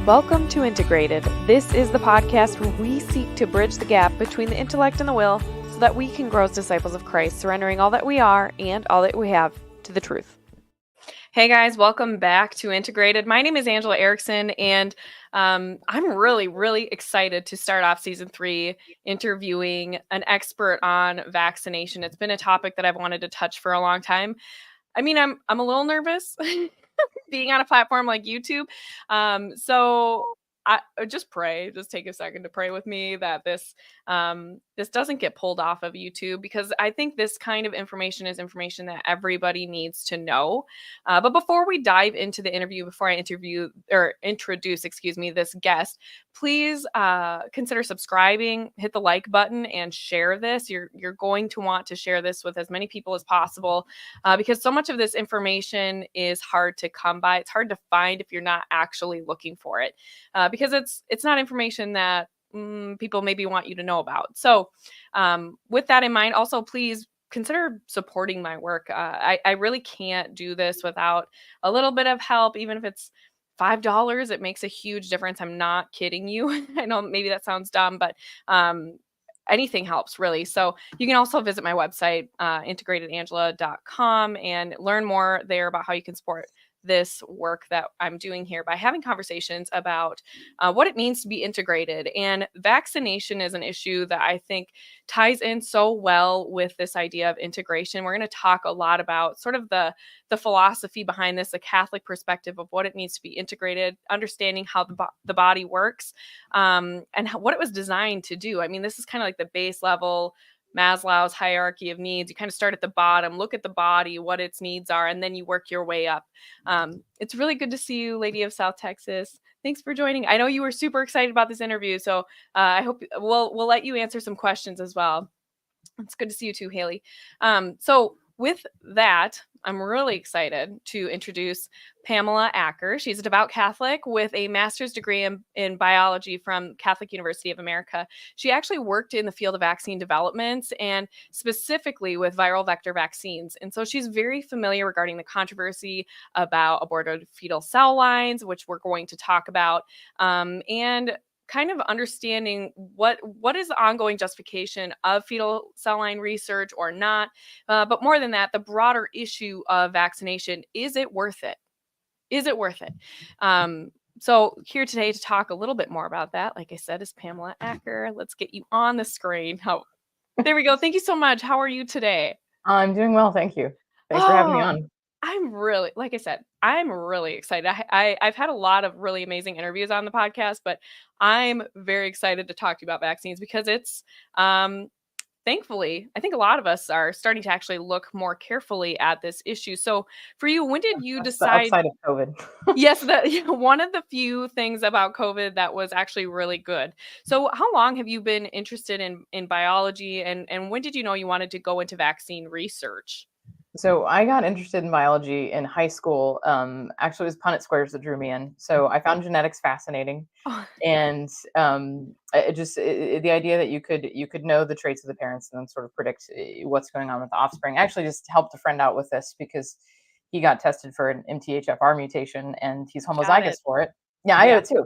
Welcome to Integrated. This is the podcast where we seek to bridge the gap between the intellect and the will so that we can grow as disciples of Christ, surrendering all that we are and all that we have to the truth. Hey guys, welcome back to Integrated. My name is Angela Erickson, and I'm really excited to start off season 3 interviewing an expert on vaccination. It's been a topic that I've wanted to touch for a long time. I mean, I'm a little nervous being on a platform like YouTube. So I just pray, just take a second to pray with me that this doesn't get pulled off of YouTube, because I think this kind of information is information that everybody needs to know. But before we dive into the interview, before I introduce, this guest, please consider subscribing, hit the like button, and share this. You're going to want to share this with as many people as possible, because so much of this information is hard to come by. It's hard to find if you're not actually looking for it, because it's not information that people maybe want you to know about. So with that in mind, also please consider supporting my work. I really can't do this without a little bit of help, even if it's $5. It makes a huge difference. I'm not kidding you. I know maybe that sounds dumb, but anything helps, really. So you can also visit my website, integratedangela.com, and learn more there about how you can support this work that I'm doing here by having conversations about what it means to be integrated. And vaccination is an issue that I think ties in so well with this idea of integration. We're going to talk a lot about sort of the philosophy behind this, the Catholic perspective of what it means to be integrated, understanding how the body works, and what it was designed to do. I mean, this is kind of like the base level Maslow's hierarchy of needs. You kind of start at the bottom, look at the body, what its needs are, and then you work your way up. It's really good to see you, Lady of South Texas. Thanks for joining. I know you were super excited about this interview, so I hope we'll let you answer some questions as well. It's good to see you too, Haley. So with that, I'm really excited to introduce Pamela Acker. She's a devout Catholic with a master's degree in biology from Catholic University of America. She actually worked in the field of vaccine development and specifically with viral vector vaccines. And so she's very familiar regarding the controversy about aborted fetal cell lines, which we're going to talk about, and kind of understanding what is the ongoing justification of fetal cell line research or not. But more than that, the broader issue of vaccination. Is it worth it? Is it worth it? So here today to talk a little bit more about that, like I said, is Pamela Acker. Let's get you on the screen. There we go. Thank you so much. How are you today? I'm doing well, thank you. Thanks for having me on. I'm really, like I said, I'm really excited. I've had a lot of really amazing interviews on the podcast, but I'm very excited to talk to you about vaccines because it's, thankfully, I think a lot of us are starting to actually look more carefully at this issue. So for you, when did you decide? The upside of COVID. Yes, one of the few things about COVID that was actually really good. So how long have you been interested in biology, and when did you know you wanted to go into vaccine research? So I got interested in biology in high school. Actually, it was Punnett squares that drew me in. So I found genetics fascinating, and the idea that you could know the traits of the parents and then sort of predict what's going on with the offspring. I actually just helped a friend out with this because he got tested for an MTHFR mutation and he's homozygous for it. Yeah, I got it too.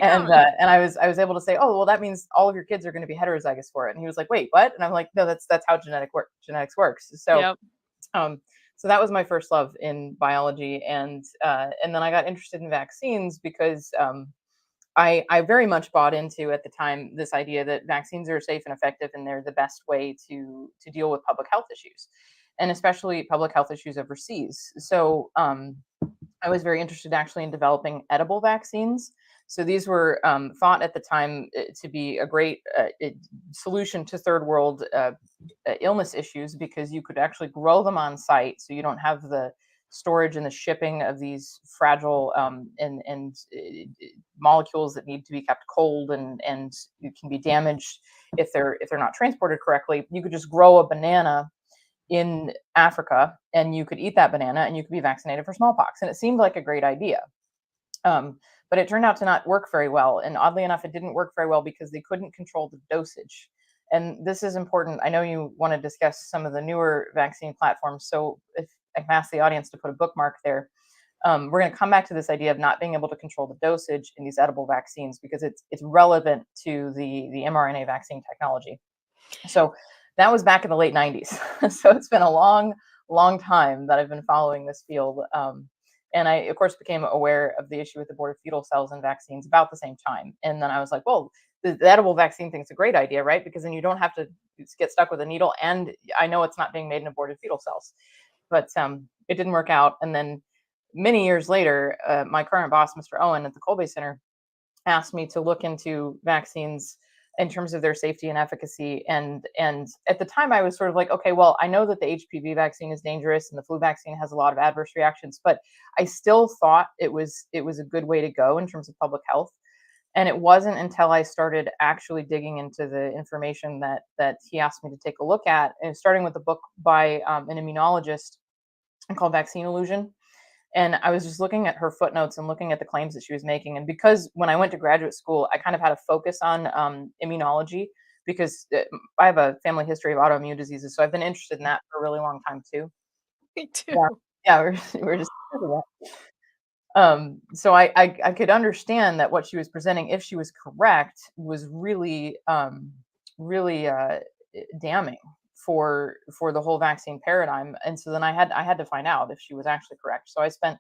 And I was able to say, oh, well, that means all of your kids are going to be heterozygous for it. And he was like, wait, what? And I'm like, no, that's how genetics works. So, so that was my first love in biology. And then I got interested in vaccines because I very much bought into, at the time, this idea that vaccines are safe and effective and they're the best way to deal with public health issues, and especially public health issues overseas. So I was very interested actually in developing edible vaccines. So these were thought at the time to be a great solution to third world illness issues, because you could actually grow them on site. So you don't have the storage and the shipping of these fragile and molecules that need to be kept cold and can be damaged if they're not transported correctly. You could just grow a banana in Africa and you could eat that banana and you could be vaccinated for smallpox. And it seemed like a great idea. But it turned out to not work very well. And oddly enough, it didn't work very well because they couldn't control the dosage. And this is important. I know you want to discuss some of the newer vaccine platforms. So if I can ask the audience to put a bookmark there, we're going to come back to this idea of not being able to control the dosage in these edible vaccines because it's relevant to the mRNA vaccine technology. So that was back in the late 90s. So it's been a long time that I've been following this field. And I, of course, became aware of the issue with aborted fetal cells and vaccines about the same time. And then I was like, well, the edible vaccine thing's a great idea, right? Because then you don't have to get stuck with a needle. And I know it's not being made in aborted fetal cells. But it didn't work out. And then many years later, my current boss, Mr. Owen at the Kolbe Center, asked me to look into vaccines in terms of their safety and efficacy. And at the time I was sort of like, okay, well, I know that the HPV vaccine is dangerous and the flu vaccine has a lot of adverse reactions, but I still thought it was a good way to go in terms of public health. And it wasn't until I started actually digging into the information that he asked me to take a look at, and starting with a book by an immunologist called Vaccine Illusion. And I was just looking at her footnotes and looking at the claims that she was making. And because when I went to graduate school, I kind of had a focus on immunology because I have a family history of autoimmune diseases. So I've been interested in that for a really long time too. Me too. Yeah, yeah, we're just so I could understand that what she was presenting, if she was correct, was really really damning for the whole vaccine paradigm. And so then I had to find out if she was actually correct. So I spent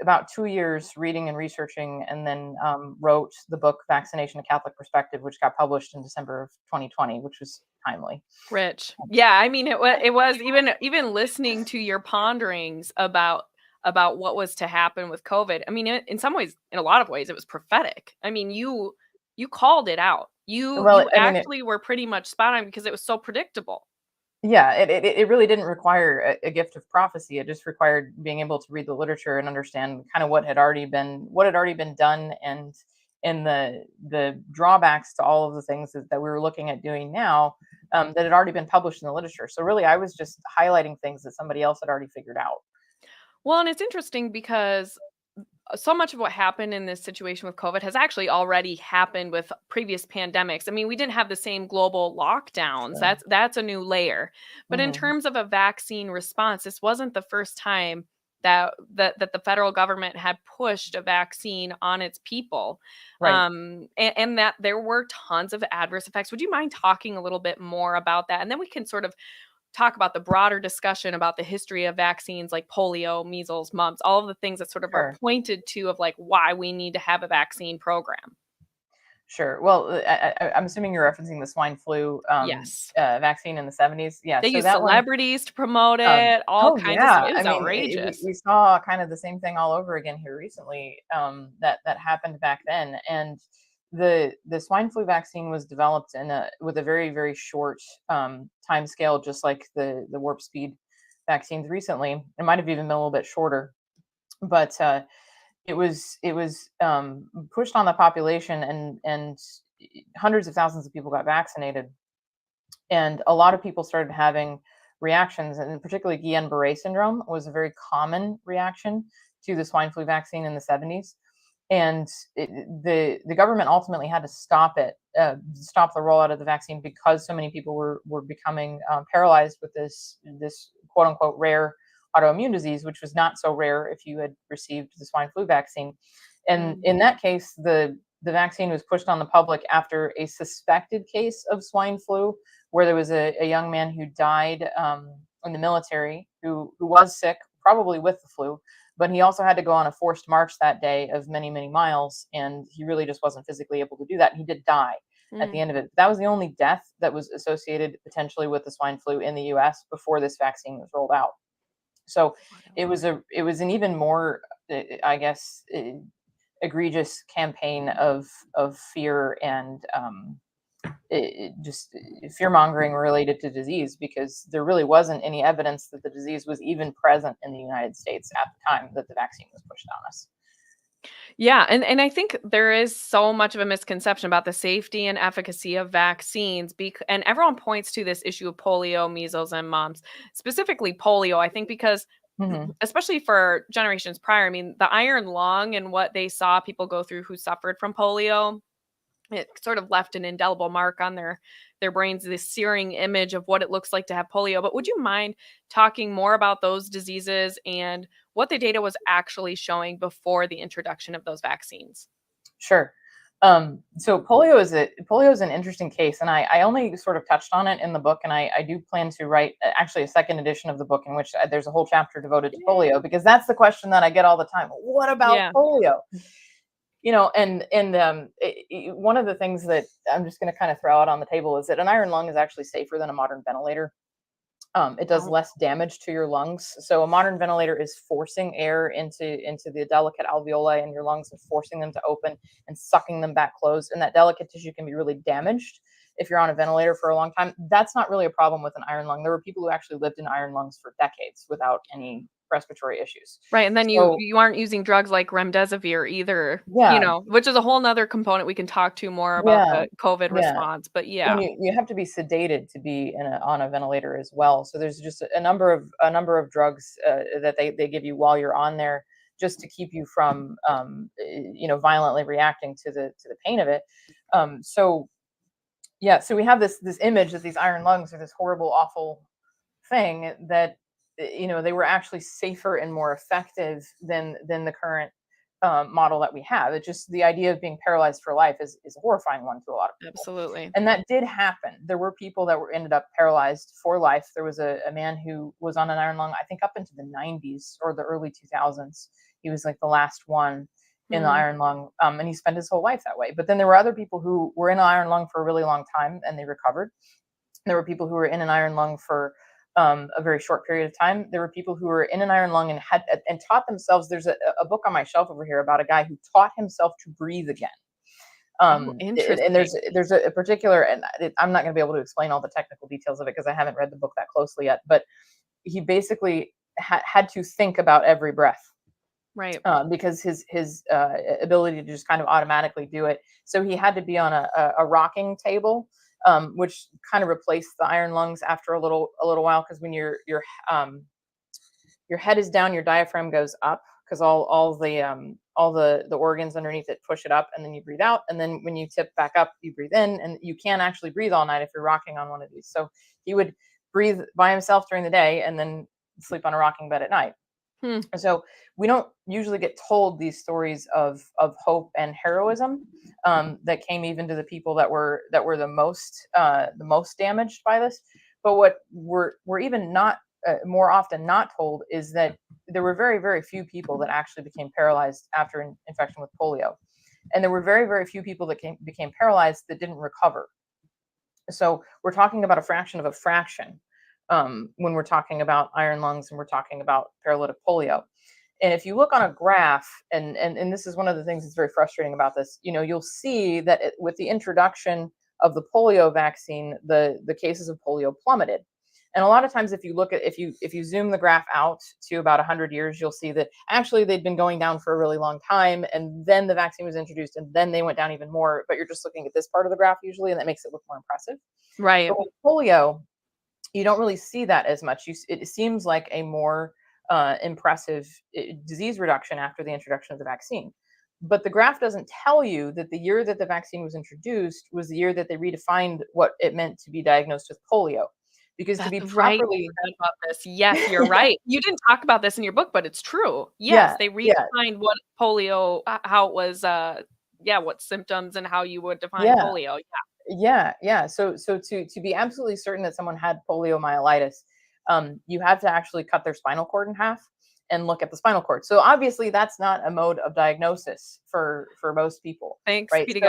about 2 years reading and researching, and then wrote the book Vaccination: A Catholic Perspective, which got published in December of 2020, which was timely. Rich. Yeah, I mean, it was even listening to your ponderings about what was to happen with COVID. I mean, in some ways, in a lot of ways, it was prophetic. I mean, you called it out. You Well, I mean, actually were pretty much spot on because it was so predictable. yeah, it really didn't require a gift of prophecy. It just required being able to read the literature and understand kind of what had already been done, and the drawbacks to all of the things that we were looking at doing now, that had already been published in the literature. So really, I was just highlighting things that somebody else had already figured out. Well, and it's interesting because so much of what happened in this situation with COVID has actually already happened with previous pandemics. I mean, we didn't have the same global lockdowns. Sure. That's a new layer. But in Hmm. terms of a vaccine response, this wasn't the first time that the federal government had pushed a vaccine on its people, Right. and that there were tons of adverse effects. Would you mind talking a little bit more about that, and then we can sort of talk about the broader discussion about the history of vaccines like polio, measles, mumps, all of the things that sort of are Sure. pointed to of like why we need to have a vaccine program. Sure. Well, I'm assuming you're referencing the swine flu Yes. vaccine in the 70s. Yeah. They So use that one. celebrities to promote it, all Oh kinds of stuff. yeah, It I was mean, outrageous. we saw kind of the same thing all over again here recently, that happened back then. And the swine flu vaccine was developed with a very very short time scale, just like the warp speed vaccines recently. It might have even been a little bit shorter, but it was pushed on the population, and hundreds of thousands of people got vaccinated, and a lot of people started having reactions, and particularly Guillain-Barré syndrome was a very common reaction to the swine flu vaccine in the 70s. And the government ultimately had to stop stop the rollout of the vaccine because so many people were becoming paralyzed with this quote unquote rare autoimmune disease, which was not so rare if you had received the swine flu vaccine. And Mm. in that case, the vaccine was pushed on the public after a suspected case of swine flu, where there was a young man who died in the military, who was sick, probably with the flu, but he also had to go on a forced march that day of many, many miles, and he really just wasn't physically able to do that. And he did die at the Mm. end of it. That was the only death that was associated potentially with the swine flu in the US before this vaccine was rolled out. So Wild. it was an even more, I guess, egregious campaign of fear and just fear mongering related to disease, because there really wasn't any evidence that the disease was even present in the United States at the time that the vaccine was pushed on us. Yeah, and I think there is so much of a misconception about the safety and efficacy of vaccines, and everyone points to this issue of polio, measles, and mumps, specifically polio. I think because Hmm. especially for generations prior, I mean, the iron lung and what they saw people go through who suffered from polio it sort of left an indelible mark on their brains, this searing image of what it looks like to have polio. But would you mind talking more about those diseases and what the data was actually showing before the introduction of those vaccines? Sure. So polio is an interesting case, and I only sort of touched on it in the book, and I do plan to write actually a second edition of the book in which there's a whole chapter devoted to Yay. polio, because that's the question that I get all the time. What about Yeah. polio? One of the things that I'm just going to kind of throw out on the table is that an iron lung is actually safer than a modern ventilator. It does Oh, less damage to your lungs. So a modern ventilator is forcing air into the delicate alveoli in your lungs and forcing them to open and sucking them back closed. And that delicate tissue can be really damaged if you're on a ventilator for a long time. That's not really a problem with an iron lung. There were people who actually lived in iron lungs for decades without any respiratory issues. right. And then you So you aren't using drugs like remdesivir either, yeah, which is a whole nother component we can talk to more about yeah, the COVID yeah. response. But And yeah. you have to be sedated to be on a ventilator as well. So there's just a number of drugs that they give you while you're on there, just to keep you from violently reacting to the pain of it. So yeah, so we have this image that these iron lungs are this horrible, awful thing that they were actually safer and more effective than the current model that we have. It's just the idea of being paralyzed for life is a horrifying one to a lot of people, Absolutely. and that did happen. There were people that were ended up paralyzed for life. There was a man who was on an iron lung, I think up into the 90s or the early 2000s. He was like the last one in the Hmm. iron lung, and he spent his whole life that way. But then there were other people who were in an iron lung for a really long time and they recovered. There were people who were in an iron lung for a very short period of time. There were people who were in an iron lung and had and taught themselves. There's a book on my shelf over here about a guy who taught himself to breathe again. Oh, And interesting. there's a particular, and I'm not going to be able to explain all the technical details of it because I haven't read the book that closely yet. But he basically had to think about every breath, Right. because his ability to just kind of automatically do it. So he had to be on a rocking table, which kind of replaced the iron lungs after a little while, because when um, your head is down, your diaphragm goes up, because all the organs underneath it push it up, and then you breathe out, and then when you tip back up, you breathe in, and you can't actually breathe all night if you're rocking on one of these. So he would breathe by himself during the day and then sleep on a rocking bed at night. Hmm. So we don't usually get told these stories of hope and heroism, that came even to the people that were the most damaged by this. But what we're even not more often not told is that there were very, very few people that actually became paralyzed after infection with polio, and there were very, very few people that became paralyzed that didn't recover. So we're talking about a fraction of a fraction, when we're talking about iron lungs and we're talking about paralytic polio. And if you look on a graph, and this is one of the things that's very frustrating about this, you'll see that with the introduction of the polio vaccine, the cases of polio plummeted. And a lot of times, if you zoom the graph out to about 100 years, you'll see that actually they'd been going down for a really long time, and then the vaccine was introduced, and then they went down even more. But you're just looking at this part of the graph usually, and that makes it look more impressive. Right. But with polio, you don't really see that as much. It seems like a more impressive disease reduction after the introduction of the vaccine. But the graph doesn't tell you that the year that the vaccine was introduced was the year that they redefined what it meant to be diagnosed with polio. Because to That's be right. properly, I read about this. Yes, you're right. You didn't talk about this in your book, but it's true. Yes, yeah, they yeah, redefined what polio, how it was, yeah, what symptoms and how you would define yeah, polio. yeah. So to be absolutely certain that someone had poliomyelitis, you have to actually cut their spinal cord in half and look at the spinal cord. So obviously that's not a mode of diagnosis for most people, Thanks right? be to So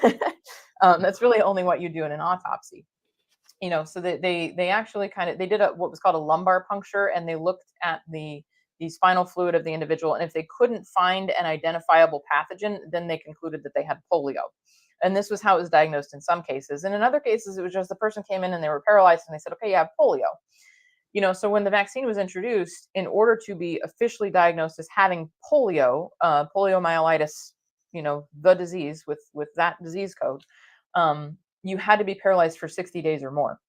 God. that's really only what you do in an autopsy. So they actually they did what was called a lumbar puncture, and they looked at the spinal fluid of the individual, and if they couldn't find an identifiable pathogen, then they concluded that they had polio. And this was how it was diagnosed in some cases. And in other cases, it was just the person came in and they were paralyzed, and they said, okay, you have polio. So when the vaccine was introduced, in order to be officially diagnosed as having polio, poliomyelitis, the disease with that disease code, you had to be paralyzed for 60 days or more.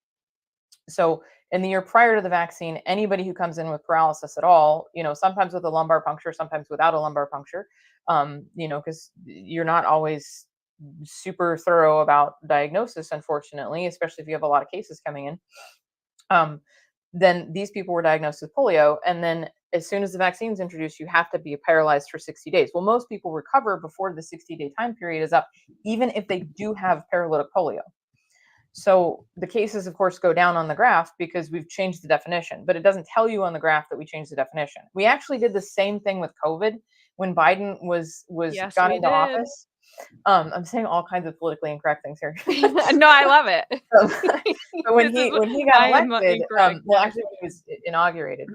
So in the year prior to the vaccine, anybody who comes in with paralysis at all, sometimes with a lumbar puncture, sometimes without a lumbar puncture, because you're not always super thorough about diagnosis, unfortunately, especially if you have a lot of cases coming in. Then these people were diagnosed with polio, and then as soon as the vaccine's introduced, you have to be paralyzed for 60 days. Well, most people recover before the 60-day time period is up, even if they do have paralytic polio. So the cases, of course, go down on the graph because we've changed the definition, but it doesn't tell you on the graph that we changed the definition. We actually did the same thing with COVID when Biden was Yes, got we into did. office. I'm saying all kinds of politically incorrect things here. No, I love it. But when he got I am elected, incorrect. well, actually, when he was inaugurated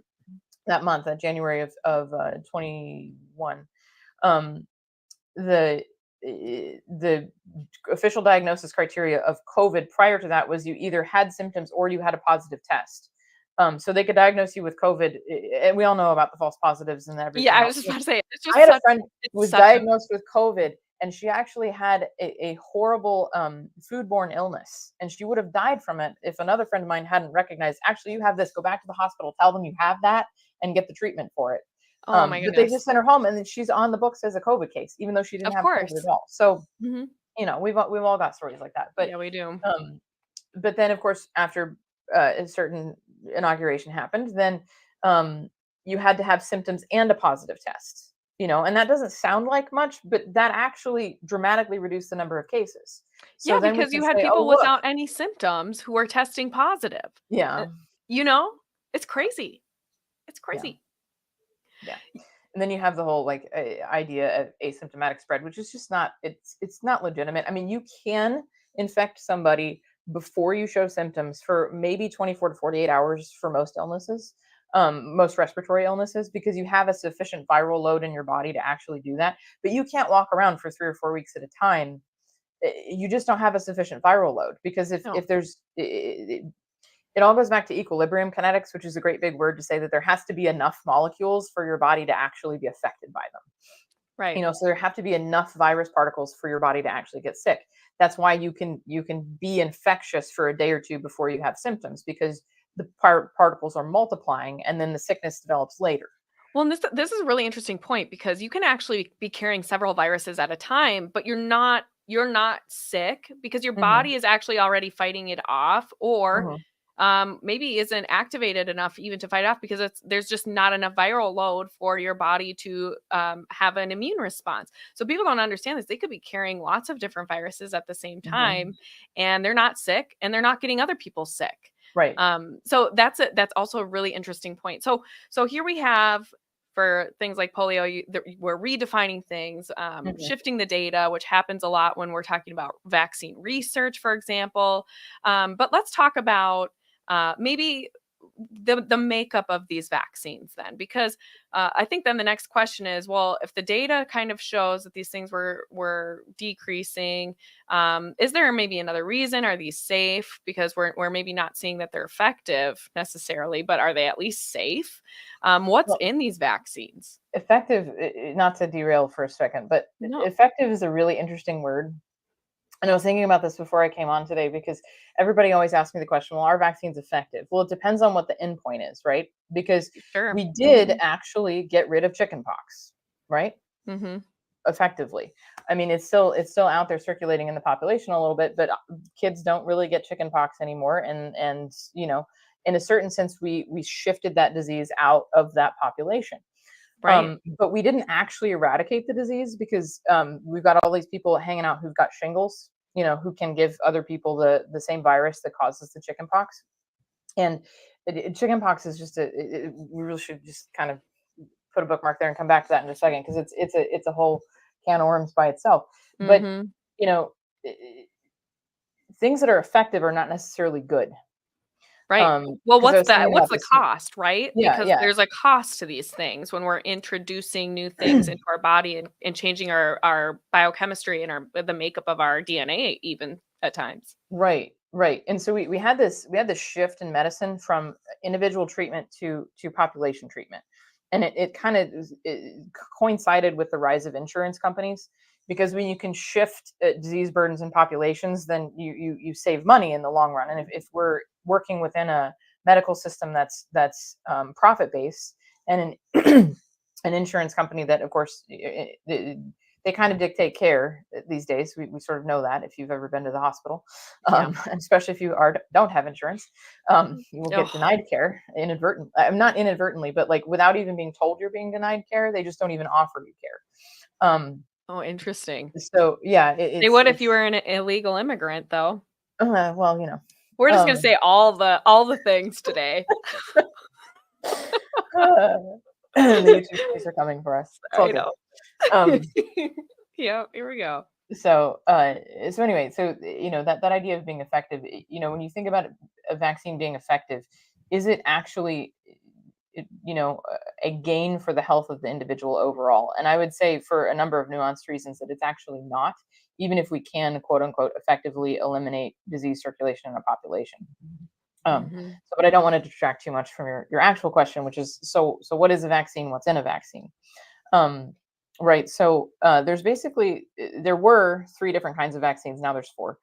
that month, January of 21, um, the the official diagnosis criteria of COVID prior to that was you either had symptoms or you had a positive test. So they could diagnose you with COVID, and we all know about the false positives and everything Yeah, I else. was just about to say, it's I just had a such friend who it's was such a diagnosed with COVID, and she actually had a horrible foodborne illness, and she would have died from it if another friend of mine hadn't recognized, actually, you have this, go back to the hospital, tell them you have that, and get the treatment for it. oh my But they goodness. just sent her home, and then she's on the books as a COVID case, even though she didn't Of have COVID course. at all. So, Mhm. we've all got stories like that. Yeah, we do. Um, but then, of course, after a certain inauguration happened, then um, you had to have symptoms and a positive test. And that doesn't sound like much, but that actually dramatically reduced the number of cases. So Yeah, then we because can you had say, oh, people look, without any symptoms who were testing positive. Uh, yeah, you know? It's crazy. It's yeah, crazy. yeah. And then you have the whole like idea of asymptomatic spread, which is just not, it's not legitimate. I mean, you can infect somebody before you show symptoms for maybe 24 to 48 hours for most illnesses, most respiratory illnesses, because you have a sufficient viral load in your body to actually do that. But you can't walk around for 3 or 4 weeks at a time. You just don't have a sufficient viral load, because No. if there's it all goes back to equilibrium kinetics, which is a great big word to say that there has to be enough molecules for your body to actually be affected by them. Right. So there have to be enough virus particles for your body to actually get sick. That's why you can be infectious for a day or two before you have symptoms, because the particles are multiplying and then the sickness develops later. Well, and this is a really interesting point because you can actually be carrying several viruses at a time, but you're not sick because your Hmm. body is actually already fighting it off, or Hmm. maybe isn't activated enough even to fight off because there's just not enough viral load for your body to have an immune response. So people don't understand this. They could be carrying lots of different viruses at the same Hmm. time, and they're not sick, and they're not getting other people sick. Right. So that's also a really interesting point. So here we have for things like polio, we're redefining things, Hmm. shifting the data, which happens a lot when we're talking about vaccine research, for example. But let's talk about maybe the makeup of these vaccines then, because I think then the next question is, well, if the data kind of shows that these things were decreasing, is there maybe another reason? Are these safe? Because we're maybe not seeing that they're effective necessarily, but are they at least safe? What's Well, in these vaccines? effective, not to derail for a second, but No. effective is a really interesting word. And I was thinking about this before I came on today, because everybody always asks me the question, well, are vaccines effective? Well, it depends on what the endpoint is, right? Because Sure. we did actually get rid of chickenpox, right? Hmm. Effectively. I mean, it's still out there circulating in the population a little bit, but kids don't really get chickenpox anymore. And in a certain sense, we shifted that disease out of that population. Right. But we didn't actually eradicate the disease, because we've got all these people hanging out who've got shingles, who can give other people the same virus that causes the chickenpox. And chickenpox is just we really should just kind of put a bookmark there and come back to that in a second, because it's a whole can of worms by itself. But Hmm. you know, i- i- things that are effective are not necessarily good. Right. Well, Because I what's was that? thinking What's about the this. cost, right? Yeah, Because yeah. there's a cost to these things when we're introducing new things into our body and changing our biochemistry and the makeup of our DNA even at times. Right, right. And so we had this shift in medicine from individual treatment to population treatment. And it kind of coincided with the rise of insurance companies, because when you can shift disease burdens in populations, then you save money in the long run. And if we're working within a medical system that's profit based, and an an insurance company that, of course, they they kind of dictate care these days. We sort of know that if you've ever been to the hospital, Yeah. especially if you don't have insurance, you will get denied care inadvertently. Not inadvertently, but like without even being told you're being denied care. They just don't even offer you care. Oh, interesting. So yeah, They would if you were an illegal immigrant, though. Well, you know, We're just gonna say all the things today. the YouTube police are coming for us. It's all I good. know. Yeah, here we go. So anyway, so you know that idea of being effective, you know, when you think about a vaccine being effective, is it actually, you know, a gain for the health of the individual overall? And I would say for a number of nuanced reasons that it's actually not, even if we can quote unquote effectively eliminate disease circulation in a population. Mhm. So, but I don't want to distract too much from your actual question, which is so what is a vaccine? What's in a vaccine? Um, right. So there's basically there were 3 different kinds of vaccines. Now there's 4,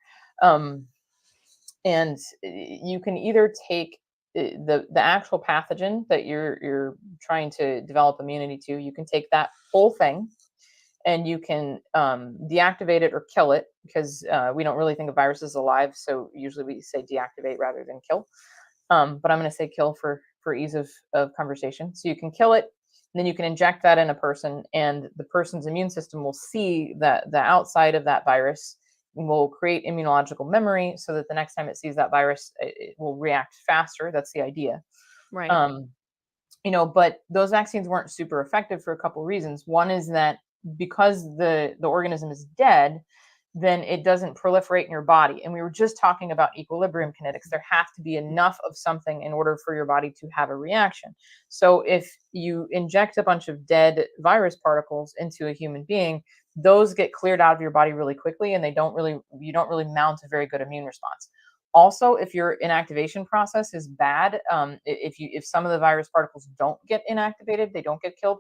and you can either take the actual pathogen that you're trying to develop immunity to. You can take that whole thing, and you can deactivate it or kill it, because we don't really think of viruses alive. So usually we say deactivate rather than kill. But I'm going to say kill for ease of conversation. So you can kill it, and then you can inject that in a person, and the person's immune system will see that the outside of that virus will create immunological memory, so that the next time it sees that virus, it will react faster. That's the idea. Right. Um, you know, but those vaccines weren't super effective for a couple of reasons. One is that because the organism is dead, then it doesn't proliferate in your body. And we were just talking about equilibrium kinetics. There have to be enough of something in order for your body to have a reaction. So if you inject a bunch of dead virus particles into a human being, those get cleared out of your body really quickly, and you don't really mount a very good immune response. Also, if your inactivation process is bad, if some of the virus particles don't get inactivated, they don't get killed,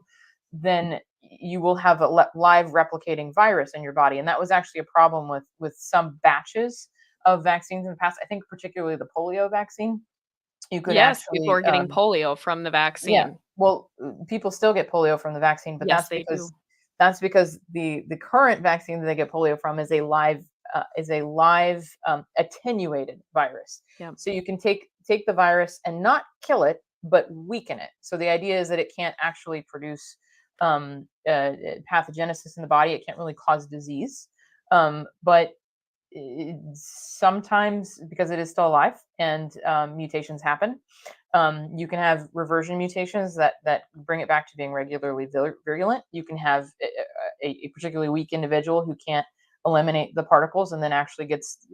then you will have a live replicating virus in your body. And that was actually a problem with some batches of vaccines in the past. I think particularly the polio vaccine. You could Yes, people actually, are getting polio from the yeah. vaccine. Well, people still get polio from the vaccine, but Yes, they do. that's because the current vaccine that they get polio from is a live attenuated virus. Yeah. So you can take the virus and not kill it, but weaken it. So the idea is that it can't actually produce pathogenesis in the body. It can't really cause disease, but sometimes, because it is still alive and mutations happen, you can have reversion mutations that bring it back to being regularly virulent. You can have a particularly weak individual who can't eliminate the particles, and then actually gets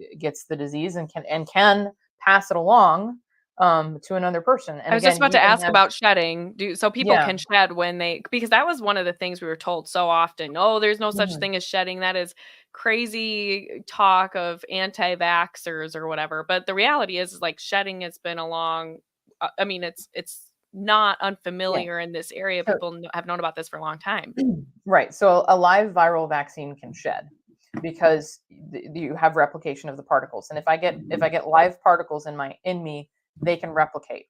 the disease and can pass it along to another person. I And was just again, about you to can ask have, about shedding. So people yeah. can shed when because that was one of the things we were told so often. Oh, there's no such Mhm. thing as shedding. That is crazy talk of anti-vaxxers or whatever. But the reality is like shedding has been along. I mean, it's not Yeah. unfamiliar in this area. So People have known about this for a long time. right. So a live viral vaccine can shed because you have replication of the particles. And if I get live particles in me, they can replicate.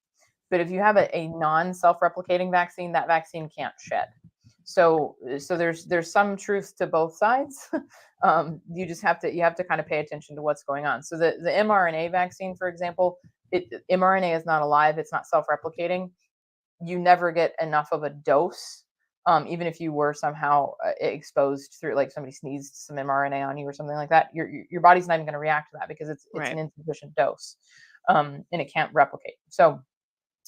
But if you have a non self-replicating vaccine, that vaccine can't shed. So there's some truth to both sides. You have to kind of pay attention to what's going on. So the mRNA vaccine, for example, mRNA is not alive. It's not self-replicating. You never get enough of a dose. Even if you were somehow exposed through, like somebody sneezed some mRNA on you or something like that, your body's not even going to react to that because it's an Right. insufficient dose, and it can't replicate. So,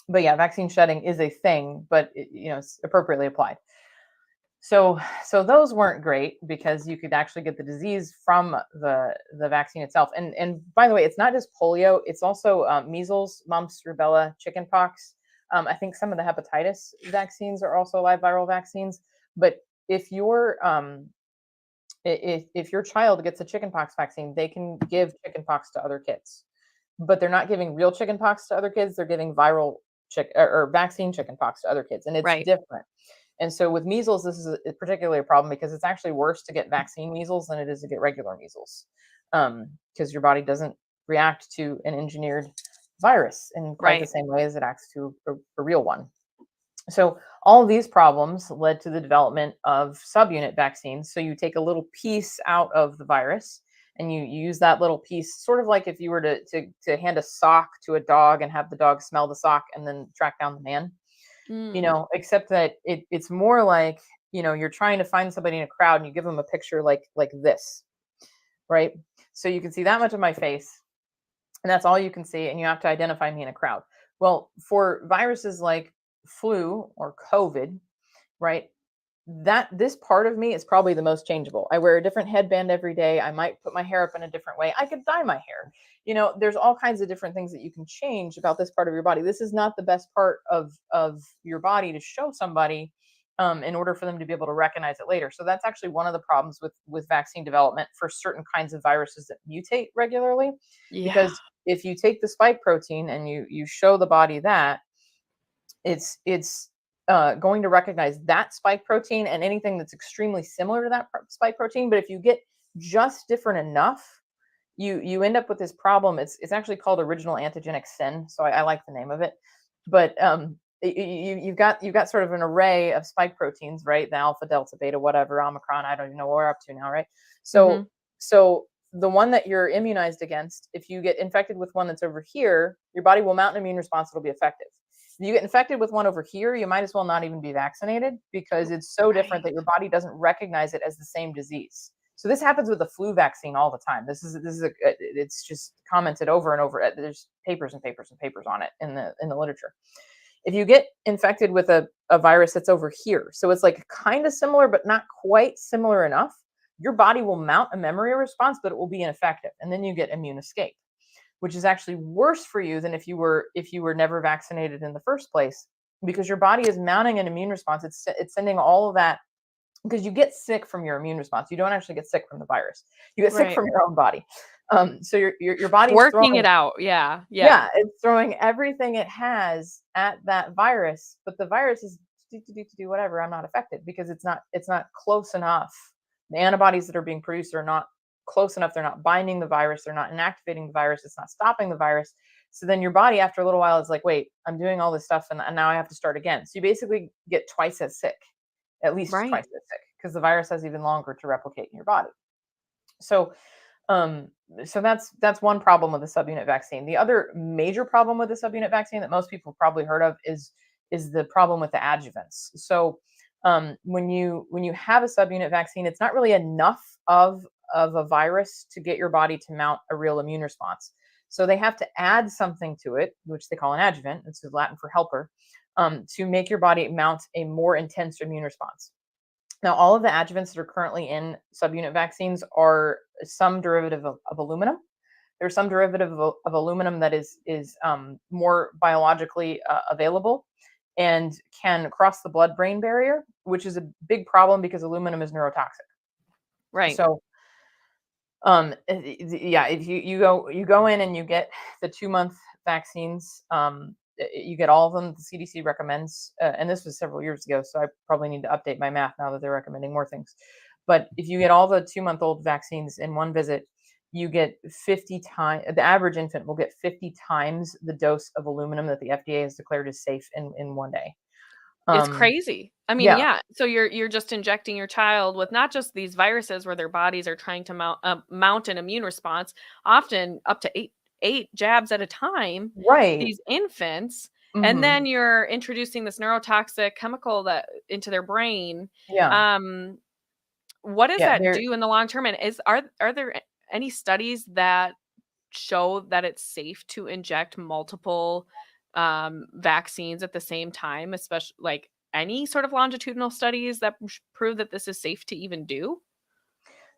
but yeah, vaccine shedding is a thing, but it's appropriately applied. So those weren't great because you could actually get the disease from the vaccine itself. And by the way, it's not just polio; it's also measles, mumps, rubella, chickenpox. I think some of the hepatitis vaccines are also live viral vaccines. But if if your child gets a chickenpox vaccine, they can give chickenpox to other kids, but they're not giving real chickenpox to other kids. They're giving viral or vaccine chickenpox to other kids, and it's Right. different. And so with measles, this is particularly a problem because it's actually worse to get vaccine measles than it is to get regular measles, because your body doesn't react to an engineered virus in quite the Right. same way as it acts to a real one. So All of these problems led to the development of subunit vaccines. So you take a little piece out of the virus and you use that little piece, sort of like if you were to hand a sock to a dog and have the dog smell the sock and then track down the man, Mm. except that it's more like, you're trying to find somebody in a crowd and you give them a picture like this, right? So you can see that much of my face, and that's all you can see, and you have to identify me in a crowd. Well, for viruses like flu or COVID, right? That this part of me is probably the most changeable. I wear a different headband every day. I might put my hair up in a different way. I could dye my hair. There's all kinds of different things that you can change about this part of your body. This is not the best part of your body to show somebody, in order for them to be able to recognize it later. So that's actually one of the problems with vaccine development for certain kinds of viruses that mutate regularly, Yeah. because if you take the spike protein and you show the body that, it's going to recognize that spike protein and anything that's extremely similar to that spike protein. But if you get just different enough, you end up with this problem. It's actually called original antigenic sin, so I like the name of it. But you've got sort of an array of spike proteins, right? The alpha, delta, beta, whatever, omicron. I don't even know what we're up to now, right? So Mhm. so the one that you're immunized against, if you get infected with one that's over here, your body will mount an immune response that'll be effective. If you get infected with one over here, you might as well not even be vaccinated, because it's so different Right. that your body doesn't recognize it as the same disease. So this happens with the flu vaccine all the time. It's just commented over and over. There's papers and papers and papers on it in the literature. If you get infected with a virus that's over here, so it's like kind of similar but not quite similar enough, your body will mount a memory response, but it will be ineffective, and then you get immune escape, which is actually worse for you than if you were never vaccinated in the first place, because your body is mounting an immune response. It's sending all of that, because you get sick from your immune response. You don't actually get sick from the virus. You get sick Right. from your own body. So your body's Working throwing, it out. Yeah. Yeah. yeah, it's throwing everything it has at that virus, but the virus is do whatever. I'm not affected because it's not close enough. The antibodies that are being produced are not close enough. They're not binding the virus. They're not inactivating the virus. It's not stopping the virus. So then your body, after a little while, is like, wait, I'm doing all this stuff, and now I have to start again. So you basically get twice as sick, at least twice Right. as sick, because the virus has even longer to replicate in your body. So um, so that's one problem with the subunit vaccine. The other major problem with the subunit vaccine that most people have probably heard of is the problem with the adjuvants. So when you have a subunit vaccine, it's not really enough of a virus to get your body to mount a real immune response. So they have to add something to it, which they call an adjuvant. It's Latin for helper, to make your body mount a more intense immune response. Now, all of the adjuvants that are currently in subunit vaccines are some derivative of aluminum. There's some derivative of aluminum that is more biologically available and can cross the blood-brain barrier, which is a big problem because aluminum is neurotoxic. Right. So, yeah, if you go in and you get the 2-month vaccines, you get all of them. The CDC recommends, and this was several years ago, so I probably need to update my math now that they're recommending more things. But if you get all the 2-month-old vaccines in one visit, you get 50 times. The average infant will get 50 times the dose of aluminum that the FDA has declared is safe in one day. It's Um, crazy. I mean, yeah, yeah. So you're just injecting your child with not just these viruses where their bodies are trying to mount an immune response, often up to eight jabs at a time. right. These infants, and Hmm. then you're introducing this neurotoxic chemical that into their brain. Yeah, Um, what does yeah. that There. do in the long term? And are there any studies that show that it's safe to inject multiple vaccines at the same time, especially like any sort of longitudinal studies that prove that this is safe to even do?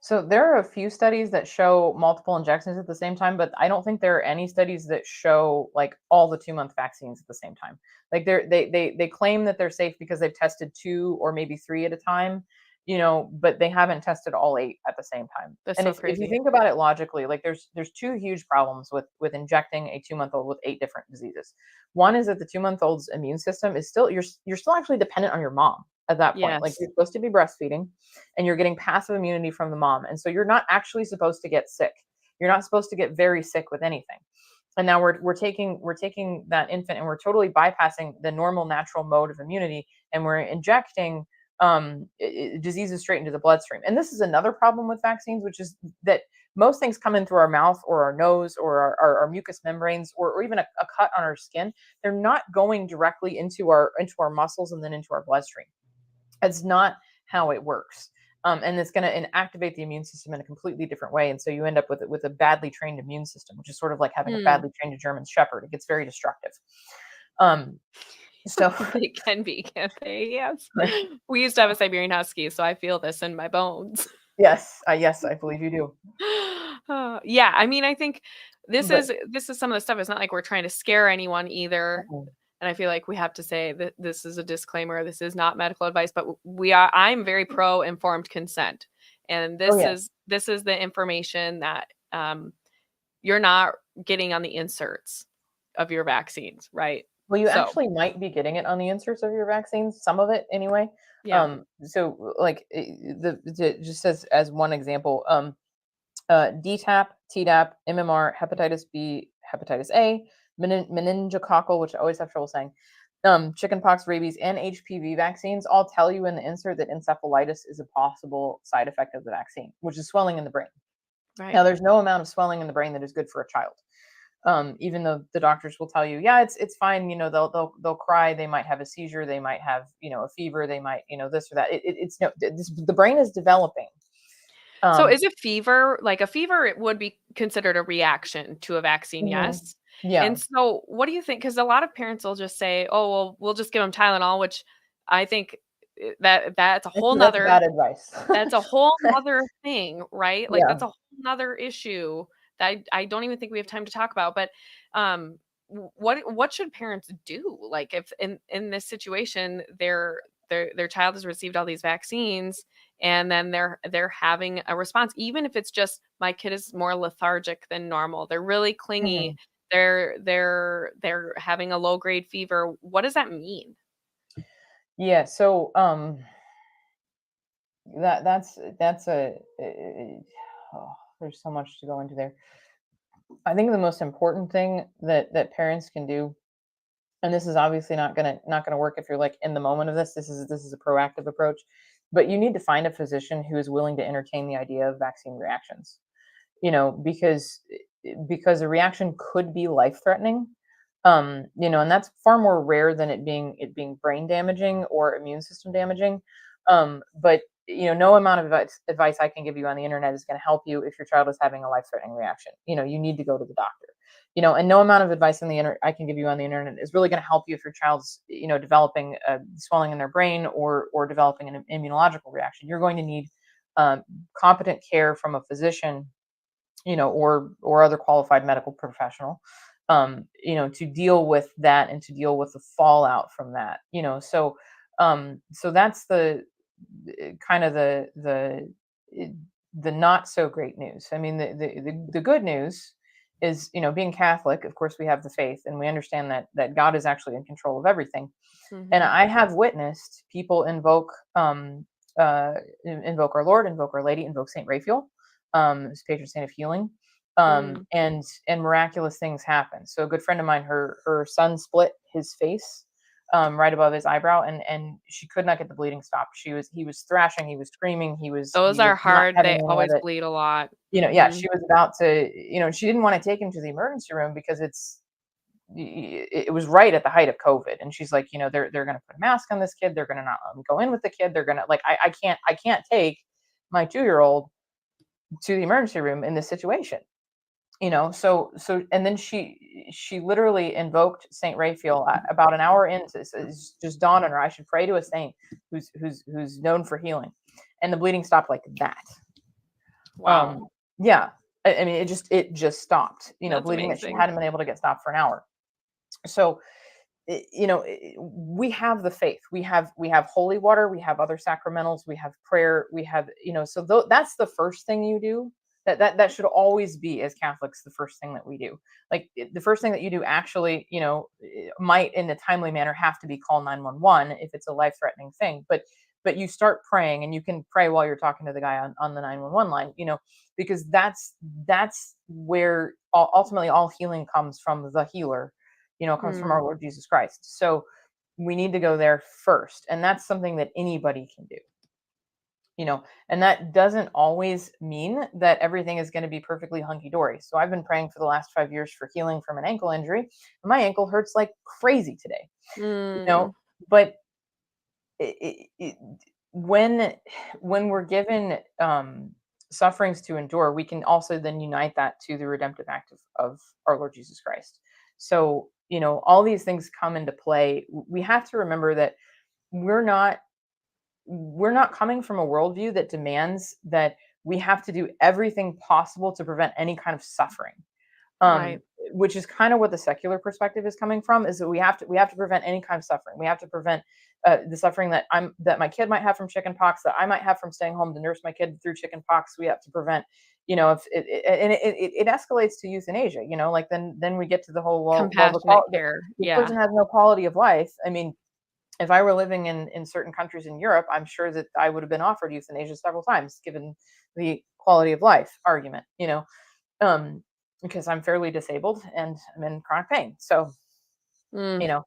So there are a few studies that show multiple injections at the same time, but I don't think there are any studies that show like all the 2-month vaccines at the same time. Like they claim that they're safe because they've tested 2 or maybe 3 at a time, but they haven't tested all 8 at the same time. That's And so if you crazy. think about it logically, like there's two huge problems with injecting a 2-month-old with 8 different diseases. One is that the 2-month-old's immune system is still you're still actually dependent on your mom at that point. Like Yes. you're supposed to be breastfeeding and you're getting passive immunity from the mom. And so you're not actually supposed to get sick. You're not supposed to get very sick with anything. And now we're taking that infant and we're totally bypassing the normal natural mode of immunity and we're injecting diseases straight into the bloodstream. And this is another problem with vaccines, which is that most things come in through our mouth or our nose or our mucous membranes, or even a cut on our skin. They're not going directly into our muscles and then into our bloodstream. It's not how it works. And it's going to activate the immune system in a completely different way. And so you end up with a badly trained immune system, which is sort of like having a badly trained German Shepherd. It gets very destructive. So they can be, can't they? Yes. We used to have a Siberian Husky, so I feel this in my bones. Yes, I believe you do. Yeah, I mean, I think this is some of the stuff. It's not like we're trying to scare anyone either. And I feel like we have to say that this is a disclaimer. This is not medical advice, but I'm very pro informed consent. And this is the information that you're not getting on the inserts of your vaccines, right? Well, you actually might be getting it on the inserts of your vaccines, some of it anyway. Yeah. So like just as one example, DTaP, Tdap, MMR, hepatitis B, hepatitis A, meningococcal, which I always have trouble saying, chickenpox, rabies, and HPV vaccines all tell you in the insert that encephalitis is a possible side effect of the vaccine, which is swelling in the brain. Right. Now, there's no amount of swelling in the brain that is good for a child. Even though the doctors will tell you, yeah, it's fine. They'll cry. They might have a seizure. They might have, a fever. They might, this or that. The brain is developing. So is a fever, like a fever, it would be considered a reaction to a vaccine, yes? Yeah. And so what do you think? Because a lot of parents will just say, oh, well, we'll just give them Tylenol, which I think that's a whole nother bad advice. that's a whole other thing, right? Like that's a whole nother issue that I don't even think we have time to talk about. But what should parents do? Like if in this situation their child has received all these vaccines and then they're having a response, even if it's just my kid is more lethargic than normal, they're really clingy, they're having a low grade fever, what does that mean? Yeah, so that's there's so much to go into there. I think the most important thing that parents can do, and this is obviously not gonna work if you're like in the moment of this. This is a proactive approach, but you need to find a physician who is willing to entertain the idea of vaccine reactions. Because a reaction could be life threatening. And that's far more rare than it being brain damaging or immune system damaging. But no amount of advice I can give you on the internet is going to help you if your child is having a life-threatening reaction. You need to go to the doctor. And no amount of advice I can give you on the internet is really going to help you if your child's developing swelling in their brain or developing an immunological reaction. You're going to need competent care from a physician, or other qualified medical professional, to deal with that and to deal with the fallout from that. So that's the kind of the not so great news. I mean, the good news is, being Catholic, of course, we have the faith and we understand that God is actually in control of everything. And I have witnessed people invoke our Lord, invoke Our Lady, invoke Saint Raphael, who's patron saint of healing, and miraculous things happen. So a good friend of mine, her son split his face right above his eyebrow, and she could not get the bleeding stopped. He was thrashing, he was screaming, Those are hard. They always bleed a lot. Yeah, she was about to, she didn't want to take him to the emergency room because it was right at the height of COVID. And she's like, they're going to put a mask on this kid. They're going to not let him go in with the kid. They're going to I can't take my 2-year-old to the emergency room in this situation. So and then she literally invoked Saint Raphael about an hour into. It's just dawned on her, I should pray to a saint who's known for healing, and the bleeding stopped like that. Wow. Yeah, I mean, it just stopped. That's bleeding amazing. that she hadn't been able to get stopped for an hour. So we have the faith, we have holy water, we have other sacramentals, we have prayer, we have so that's the first thing you do. That should always be, as Catholics, the first thing that we do. Like the first thing that you do actually, might in a timely manner have to be call 911 if it's a life-threatening thing. But you start praying, and you can pray while you're talking to the guy on the 911 line, because that's where ultimately all healing comes from, the healer, comes from our Lord Jesus Christ. So we need to go there first. And that's something that anybody can do. And that doesn't always mean that everything is going to be perfectly hunky-dory. So I've been praying for the last 5 years for healing from an ankle injury, and my ankle hurts like crazy today. Mm. But when we're given sufferings to endure, we can also then unite that to the redemptive act of our Lord Jesus Christ. So all these things come into play. We have to remember that we're not coming from a worldview that demands that we have to do everything possible to prevent any kind of suffering. Right. Which is kind of what the secular perspective is coming from, is that we have to prevent any kind of suffering. We have to prevent the suffering that my kid might have from chickenpox, that I might have from staying home to nurse my kid through chickenpox. We have to prevent, if it escalates to euthanasia, like then we get to the whole, well Compassionate care. the Yeah. person has no quality of life. I mean, if I were living in certain countries in Europe, I'm sure that I would have been offered euthanasia several times, given the quality of life argument, because I'm fairly disabled and I'm in chronic pain. So, Mm. you know,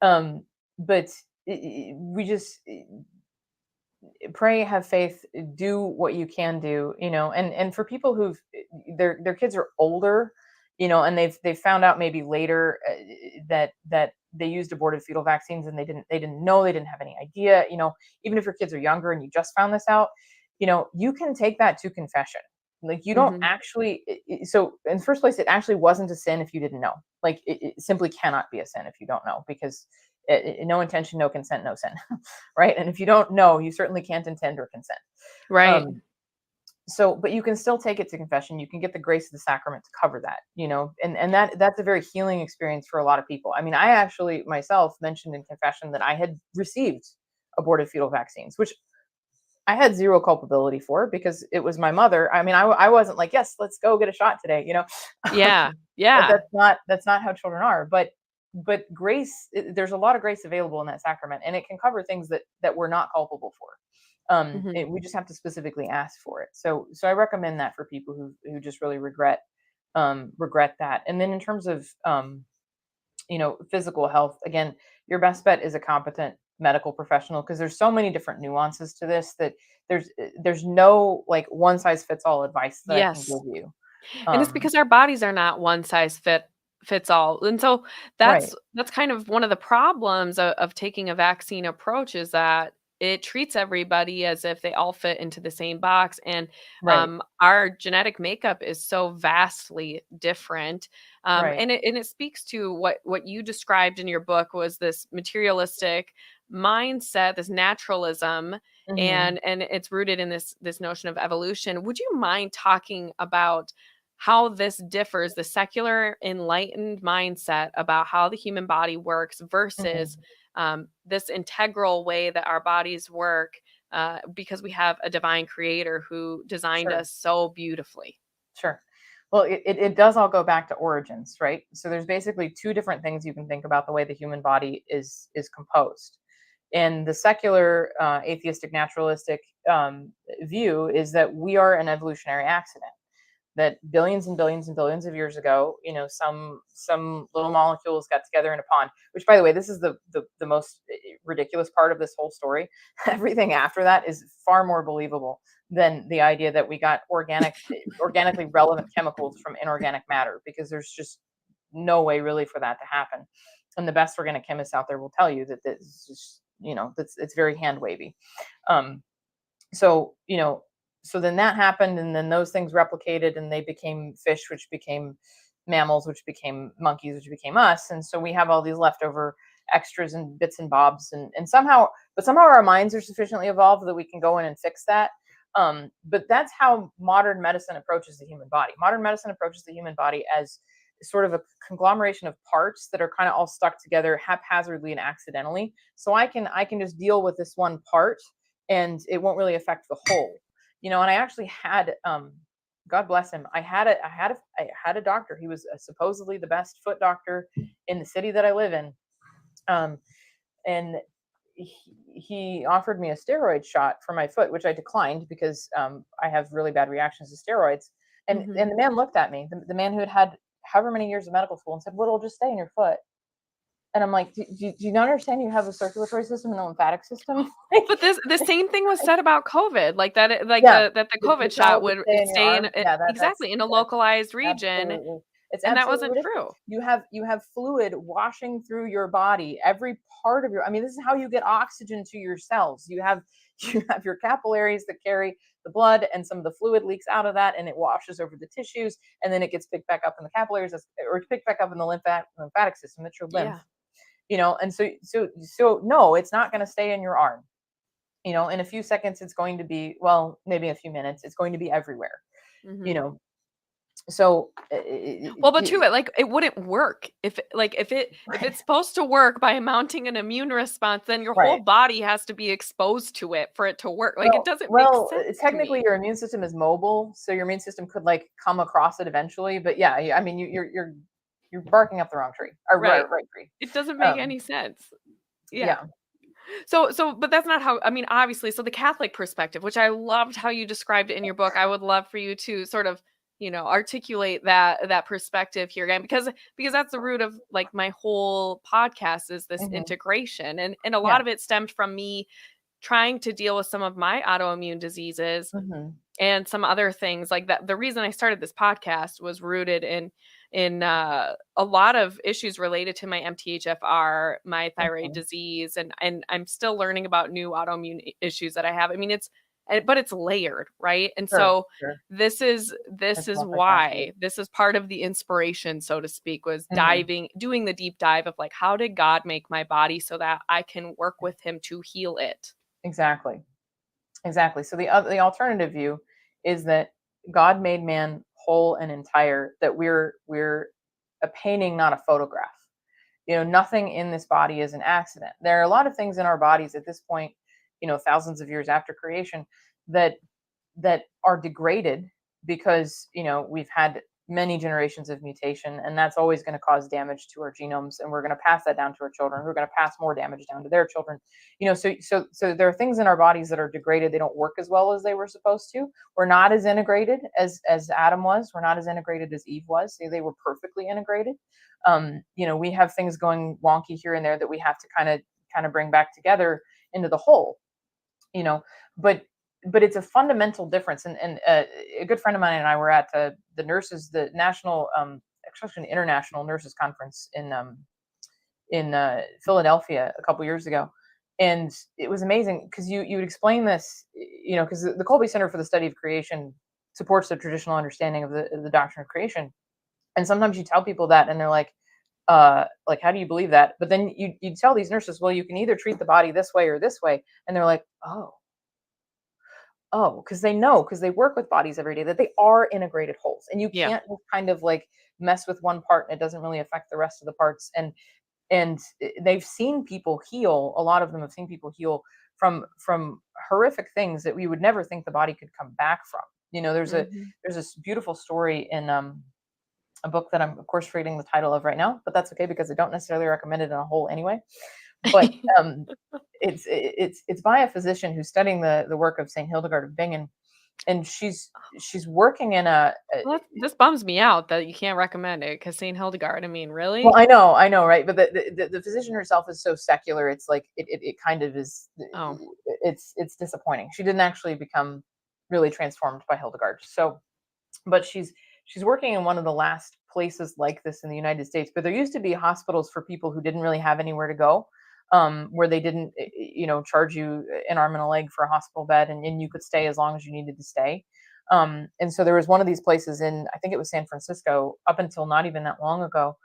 um, but we just pray, have faith, do what you can do, and for people who've their kids are older, and they've found out maybe later that they used aborted fetal vaccines, and they didn't know, they didn't have any idea, even if your kids are younger and you just found this out, you can take that to confession. Like, you don't Mhm. actually, so in the first place, it actually wasn't a sin if you didn't know. Like, it simply cannot be a sin if you don't know, because no intention, no consent, no sin. Right? And if you don't know, you certainly can't intend or consent. Right. Um, but you can still take it to confession. You can get the grace of the sacrament to cover that, and that's a very healing experience for a lot of people. I mean, I actually myself mentioned in confession that I had received aborted fetal vaccines, which I had zero culpability for, because it was my mother. I mean, I wasn't like, yes, let's go get a shot today, Yeah. Yeah. That's not how children are. But grace, there's a lot of grace available in that sacrament, and it can cover things that we're not culpable for. Mhm. We just have to specifically ask for it. So I recommend that for people who just really regret that. And then in terms of physical health, again, your best bet is a competent medical professional, because there's so many different nuances to this, that there's no like one size fits all advice that I can Yes. give you. And it's Um, because our bodies are not one size fits all. And so right, that's kind of one of the problems of taking a vaccine approach, is that it treats everybody as if they all fit into the same box. And right, our genetic makeup is so vastly different. right. And it speaks to what you described in your book, was this materialistic mindset, this naturalism, Hmm. and it's rooted in this notion of evolution. Would you mind talking about how this differs, the secular enlightened mindset about how the human body works versus Hmm. this integral way that our bodies work, because we have a divine creator who designed Sure, us so beautifully? sure. Well, it does all go back to origins, right? So there's basically two different things you can think about the way the human body is composed. And the secular, atheistic, naturalistic view is that we are an evolutionary accident, that billions and billions and billions of years ago, some little molecules got together in a pond. Which, by the way, this is the most ridiculous part of this whole story. Everything after that is far more believable than the idea that we got organically relevant chemicals from inorganic matter, because there's just no way really for that to happen. And the best organic chemists out there will tell you that this is just, it's very hand wavy. Um, so so then that happened, and then those things replicated, and they became fish, which became mammals, which became monkeys, which became us. And so we have all these leftover extras and bits and bobs, and somehow our minds are sufficiently evolved that we can go in and fix that. But that's how modern medicine approaches the human body. Modern medicine approaches the human body as sort of a conglomeration of parts that are kind of all stuck together haphazardly and accidentally. So I can just deal with this one part, and it won't really affect the whole. And I actually had, God bless him, I had a doctor. He was supposedly the best foot doctor in the city that I live in. um, and he offered me a steroid shot for my foot, which I declined, because I have really bad reactions to steroids. And Mhm. the man looked at me, the man who had however many years of medical school, and said, "Well, it'll just stay in your foot." And I'm like, do you not understand you have a circulatory system and a lymphatic system? But the same thing was said about COVID, like that, like Yeah, the the COVID shot shot would would stay in your stay in arm. Yeah, exactly in a localized region, absolutely, it's and that absolutely wasn't ridiculous. true. You have fluid washing through your body, every part of your. I mean, this is how you get oxygen to your cells. You have you have your capillaries that carry the blood, and some of the fluid leaks out of that, and it washes over the tissues, and then it gets picked back up in the capillaries, or picked back up in the lymphatic system. That's your lymph, Yeah. and so no, it's not going to stay in your arm. In a few seconds, it's going to be, well, maybe a few minutes, it's going to be everywhere. you Hmm. know so Well, but too, like it wouldn't work if right, it's supposed to work by mounting an immune response, then your whole right. body has to be exposed to it for it to work. Like it Well, doesn't make well, sense to technically, me. your immune system is mobile, so your immune system could like come across it eventually. But yeah, I mean, you're barking up the wrong tree, or Right. right tree. It doesn't make Um, any sense. Yeah. yeah. But that's not how, I mean, obviously, so the Catholic perspective, which I loved how you described it in your book. I would love for you to sort of, articulate that perspective here again, because that's the root of like my whole podcast is this Hmm. integration. And a lot Yeah. of it stemmed from me trying to deal with some of my autoimmune diseases Hmm. and some other things like that. The reason I started this podcast was rooted in a lot of issues related to my MTHFR, my thyroid Hmm. disease, and I'm still learning about new autoimmune issues that I have. I mean, but it's layered, right? And Sure. so Sure. this It's is multifaceted. why this is part of the inspiration, so to speak, was Hmm. doing the deep dive of like, how did God make my body so that I can work with him to heal it? Exactly. Exactly. So the alternative view is that God made man whole and entire. That we're a painting, not a photograph. Nothing in this body is an accident. There are a lot of things in our bodies at this point, thousands of years after creation, that are degraded because we've had many generations of mutation, and that's always going to cause damage to our genomes, and we're going to pass that down to our children, who are going to pass more damage down to their children. So there are things in our bodies that are degraded. They don't work as well as they were supposed to. We're not as integrated as Adam was. We're not as integrated as Eve was. They were perfectly integrated. We have things going wonky here and there that we have to kind of bring back together into the whole. you know but it's a fundamental difference. And a good friend of mine and I were at the national, actually an international nurses conference in Philadelphia a couple years ago. And it was amazing because you would explain this, because the Colby Center for the Study of Creation supports the traditional understanding of the doctrine of creation. And sometimes you tell people that, and they're like, how do you believe that? But then you tell these nurses, well, you can either treat the body this way or this way, and they're like, because they know, because they work with bodies every day, that they are integrated wholes, and you Yeah. can't just kind of like mess with one part and it doesn't really affect the rest of the parts. And they've seen people heal. A lot of them have seen people heal from horrific things that we would never think the body could come back from. Hmm. There's this beautiful story in a book that I'm of course forgetting the title of right now, but that's okay because I don't necessarily recommend it in a whole anyway. But it's by a physician who's studying the work of Saint Hildegard of Bingen, and she's working in Well, this bums me out that you can't recommend it because Saint Hildegard. I mean, well, really? I know, right? But the physician herself is so secular. It's like it kind of is. Oh, It's disappointing. She didn't actually become really transformed by Hildegard. So, but she's working in one of the last places like this in the United States. But there used to be hospitals for people who didn't really have anywhere to go, where they didn't, charge you an arm and a leg for a hospital bed, and you could stay as long as you needed to stay. And so there was one of these places in, I think it was San Francisco, up until not even that long ago,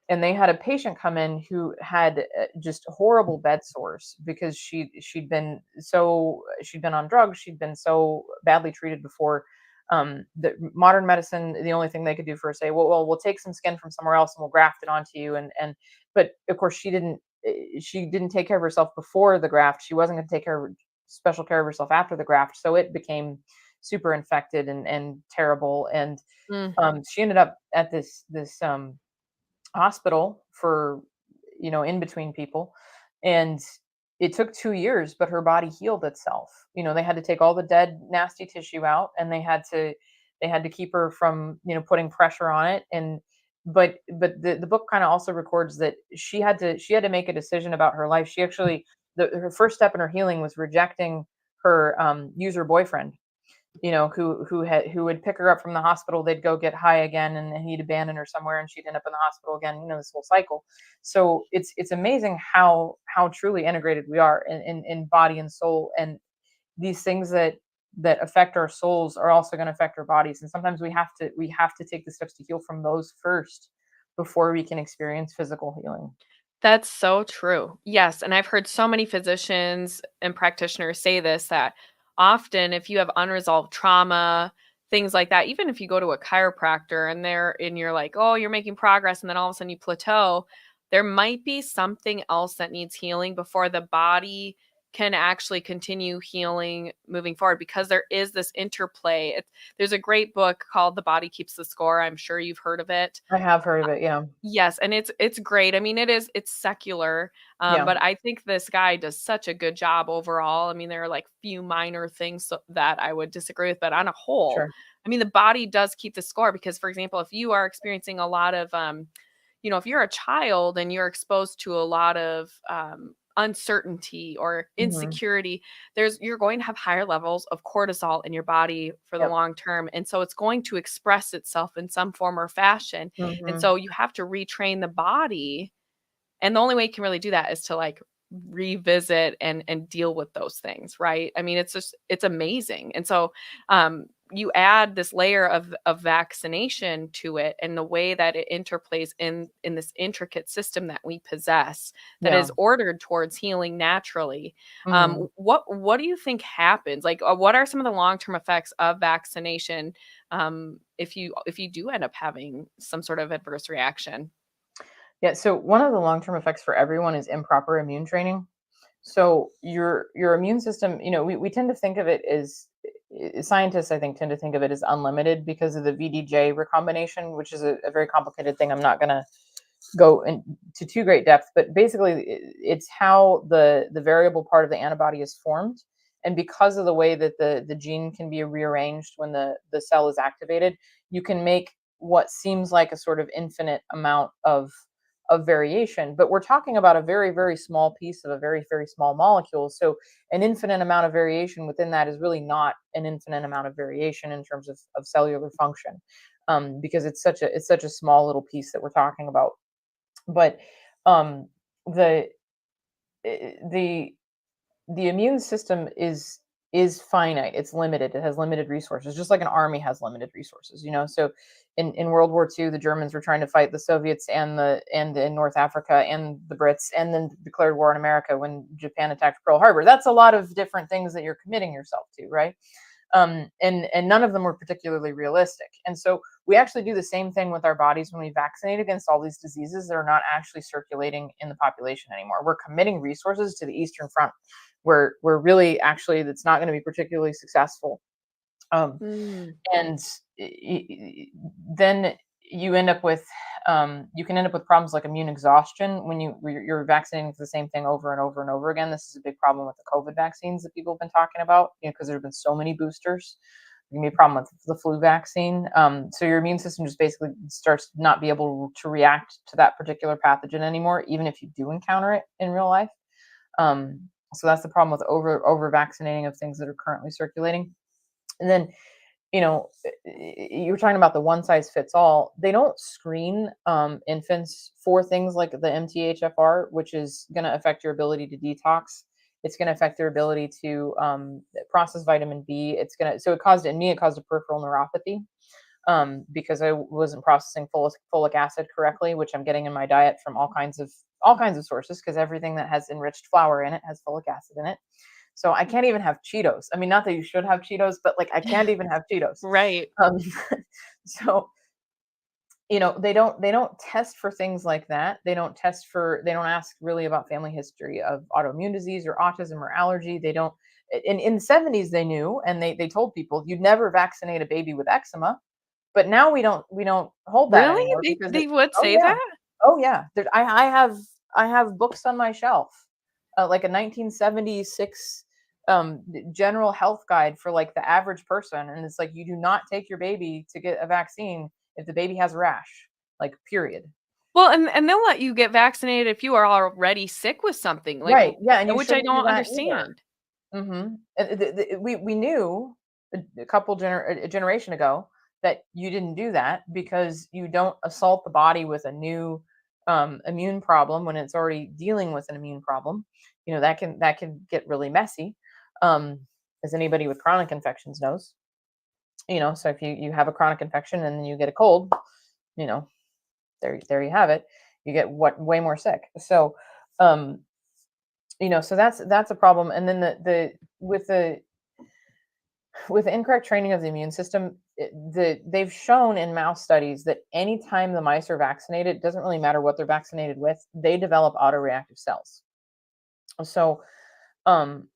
and they had a patient come in who had just horrible bed sores because she'd been on drugs, she'd been so badly treated before. The modern medicine, the only thing they could do for her, say, well, we'll take some skin from somewhere else and we'll graft it onto you. And but of course she didn't take care of herself before the graft. She wasn't going to take special care of herself after the graft, so it became super infected and terrible. And mm, she ended up at this hospital for, in between people. And it took 2 years, but her body healed itself. They had to take all the dead nasty tissue out, and they had to keep her from, putting pressure on it. And the book kind of also records that she had to make a decision about her life. She actually, her first step in her healing was rejecting her user boyfriend, who would pick her up from the hospital. They'd go get high again, and he'd abandon her somewhere, and she'd end up in the hospital again. This whole cycle. So it's amazing how truly integrated we are in body and soul, and these things that affect our souls are also going to affect our bodies. And sometimes we have to take the steps to heal from those first before we can experience physical healing. That's so true. Yes, and I've heard so many physicians and practitioners say this, that often if you have unresolved trauma, things like that, even if you go to a chiropractor and you're like, "Oh, you're making progress," and then all of a sudden you plateau, there might be something else that needs healing before the body can actually continue healing moving forward, because there is this interplay. There's a great book called The Body Keeps the Score. I'm sure you've heard of it. I have heard of it. Yeah. Yes, and it's great. I mean, it's secular, Yeah. but I think this guy does such a good job overall. I mean, there are like few minor things that I would disagree with, but on a whole, Sure. I mean, the body does keep the score, because, for example, if you are experiencing a lot of, if you're a child and you're exposed to a lot of uncertainty or Hmm. insecurity, you're going to have higher levels of cortisol in your body for the Yep. long term, and so it's going to express itself in some form or fashion, and Hmm. so you have to retrain the body, and the only way you can really do that is to, like, revisit and deal with those things, right? I mean, it's amazing. And so, you add this layer of vaccination to it, and the way that it interplays in this intricate system that we possess, that Yeah. is ordered towards healing naturally. Hmm. What do you think happens? Like, what are some of the long-term effects of vaccination, if you do end up having some sort of adverse reaction? Yeah. So one of the long-term effects for everyone is improper immune training. So your immune system, we tend to think of it as, scientists, I think, tend to think of it as unlimited because of the VDJ recombination, which is a very complicated thing. I'm not going to go into too great depth, but basically it's how the variable part of the antibody is formed. And because of the way that the gene can be rearranged when the cell is activated, you can make what seems like a sort of infinite amount of variation. But we're talking about a very, very small piece of a very, very small molecule. So an infinite amount of variation within that is really not an infinite amount of variation in terms of cellular function, because it's such a small little piece that we're talking about. But um, the the the immune system is finite. It's limited. It has limited resources, just like an army has limited resources. So in World War II, the Germans were trying to fight the Soviets and in North Africa and the Brits, and then declared war on America when Japan attacked Pearl Harbor. That's a lot of different things that you're committing yourself to, right? And none of them were particularly realistic. And so we actually do the same thing with our bodies when we vaccinate against all these diseases that are not actually circulating in the population anymore. We're committing resources to the Eastern Front, where really actually that's not going to be particularly successful. Um, Mm. and then you end up with you can end up with problems like immune exhaustion when you're vaccinating for the same thing over and over and over again. This is a big problem with the COVID vaccines that people have been talking about, because there have been so many boosters. There can be a problem with the flu vaccine. So your immune system just basically starts to not be able to react to that particular pathogen anymore, even if you do encounter it in real life. So that's the problem with over vaccinating of things that are currently circulating. And then, you're talking about the one size fits all. They don't screen infants for things like the MTHFR, which is going to affect your ability to detox. It's going to affect their ability to process vitamin B. It caused a peripheral neuropathy, because I wasn't processing folic acid correctly, which I'm getting in my diet from all kinds of sources, because everything that has enriched flour in it has folic acid in it. So I can't even have Cheetos. I mean, not that you should have Cheetos, but like I can't even have Cheetos. Right. Um, so they don't test for things like that. They don't ask really about family history of autoimmune disease or autism or allergy. They don't. In the 70s they knew, and they told people you'd never vaccinate a baby with eczema. But now we don't hold that Really? anymore They because they would oh say yeah, that? oh yeah. I have books on my shelf, like a 1976 general health guide for like the average person, and it's like you do not take your baby to get a vaccine if the baby has a rash. like, period. Well, and they'll let you get vaccinated if you are already sick with something, like, Right. Yeah, and you which I shouldn't do don't that either. understand. Mhm. We knew a couple a generation ago that you didn't do that because you don't assault the body with a new immune problem when it's already dealing with an immune problem. That can get really messy, as anybody with chronic infections knows. So if you have a chronic infection and then you get a cold, you know, there you have it. You get way more sick. So, um, so that's a problem. And then with the incorrect training of the immune system, they've shown in mouse studies that anytime the mice are vaccinated, it doesn't really matter what they're vaccinated with, they develop autoreactive cells. So, um,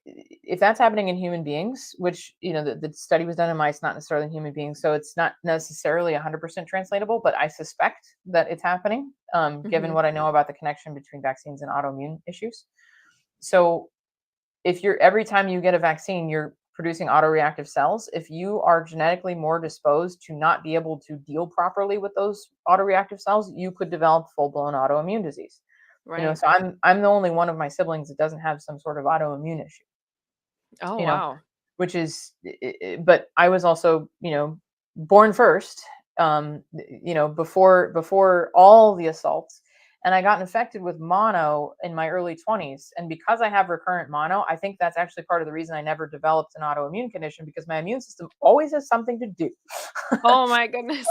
if that's happening in human beings, which the study was done in mice, not necessarily in human beings, so it's not necessarily 100% translatable, but I suspect that it's happening, given Mhm. what I know about the connection between vaccines and autoimmune issues. So if you're every time you get a vaccine, you're producing autoreactive cells. If you are genetically more disposed to not be able to deal properly with those autoreactive cells, you could develop full-blown autoimmune disease. Right. So I'm the only one of my siblings that doesn't have some sort of autoimmune issue. Oh, You know, wow. which is, but I was also, born first, before all the assaults, and I got infected with mono in my early 20s. And because I have recurrent mono, I think that's actually part of the reason I never developed an autoimmune condition, because my immune system always has something to do. Oh my goodness.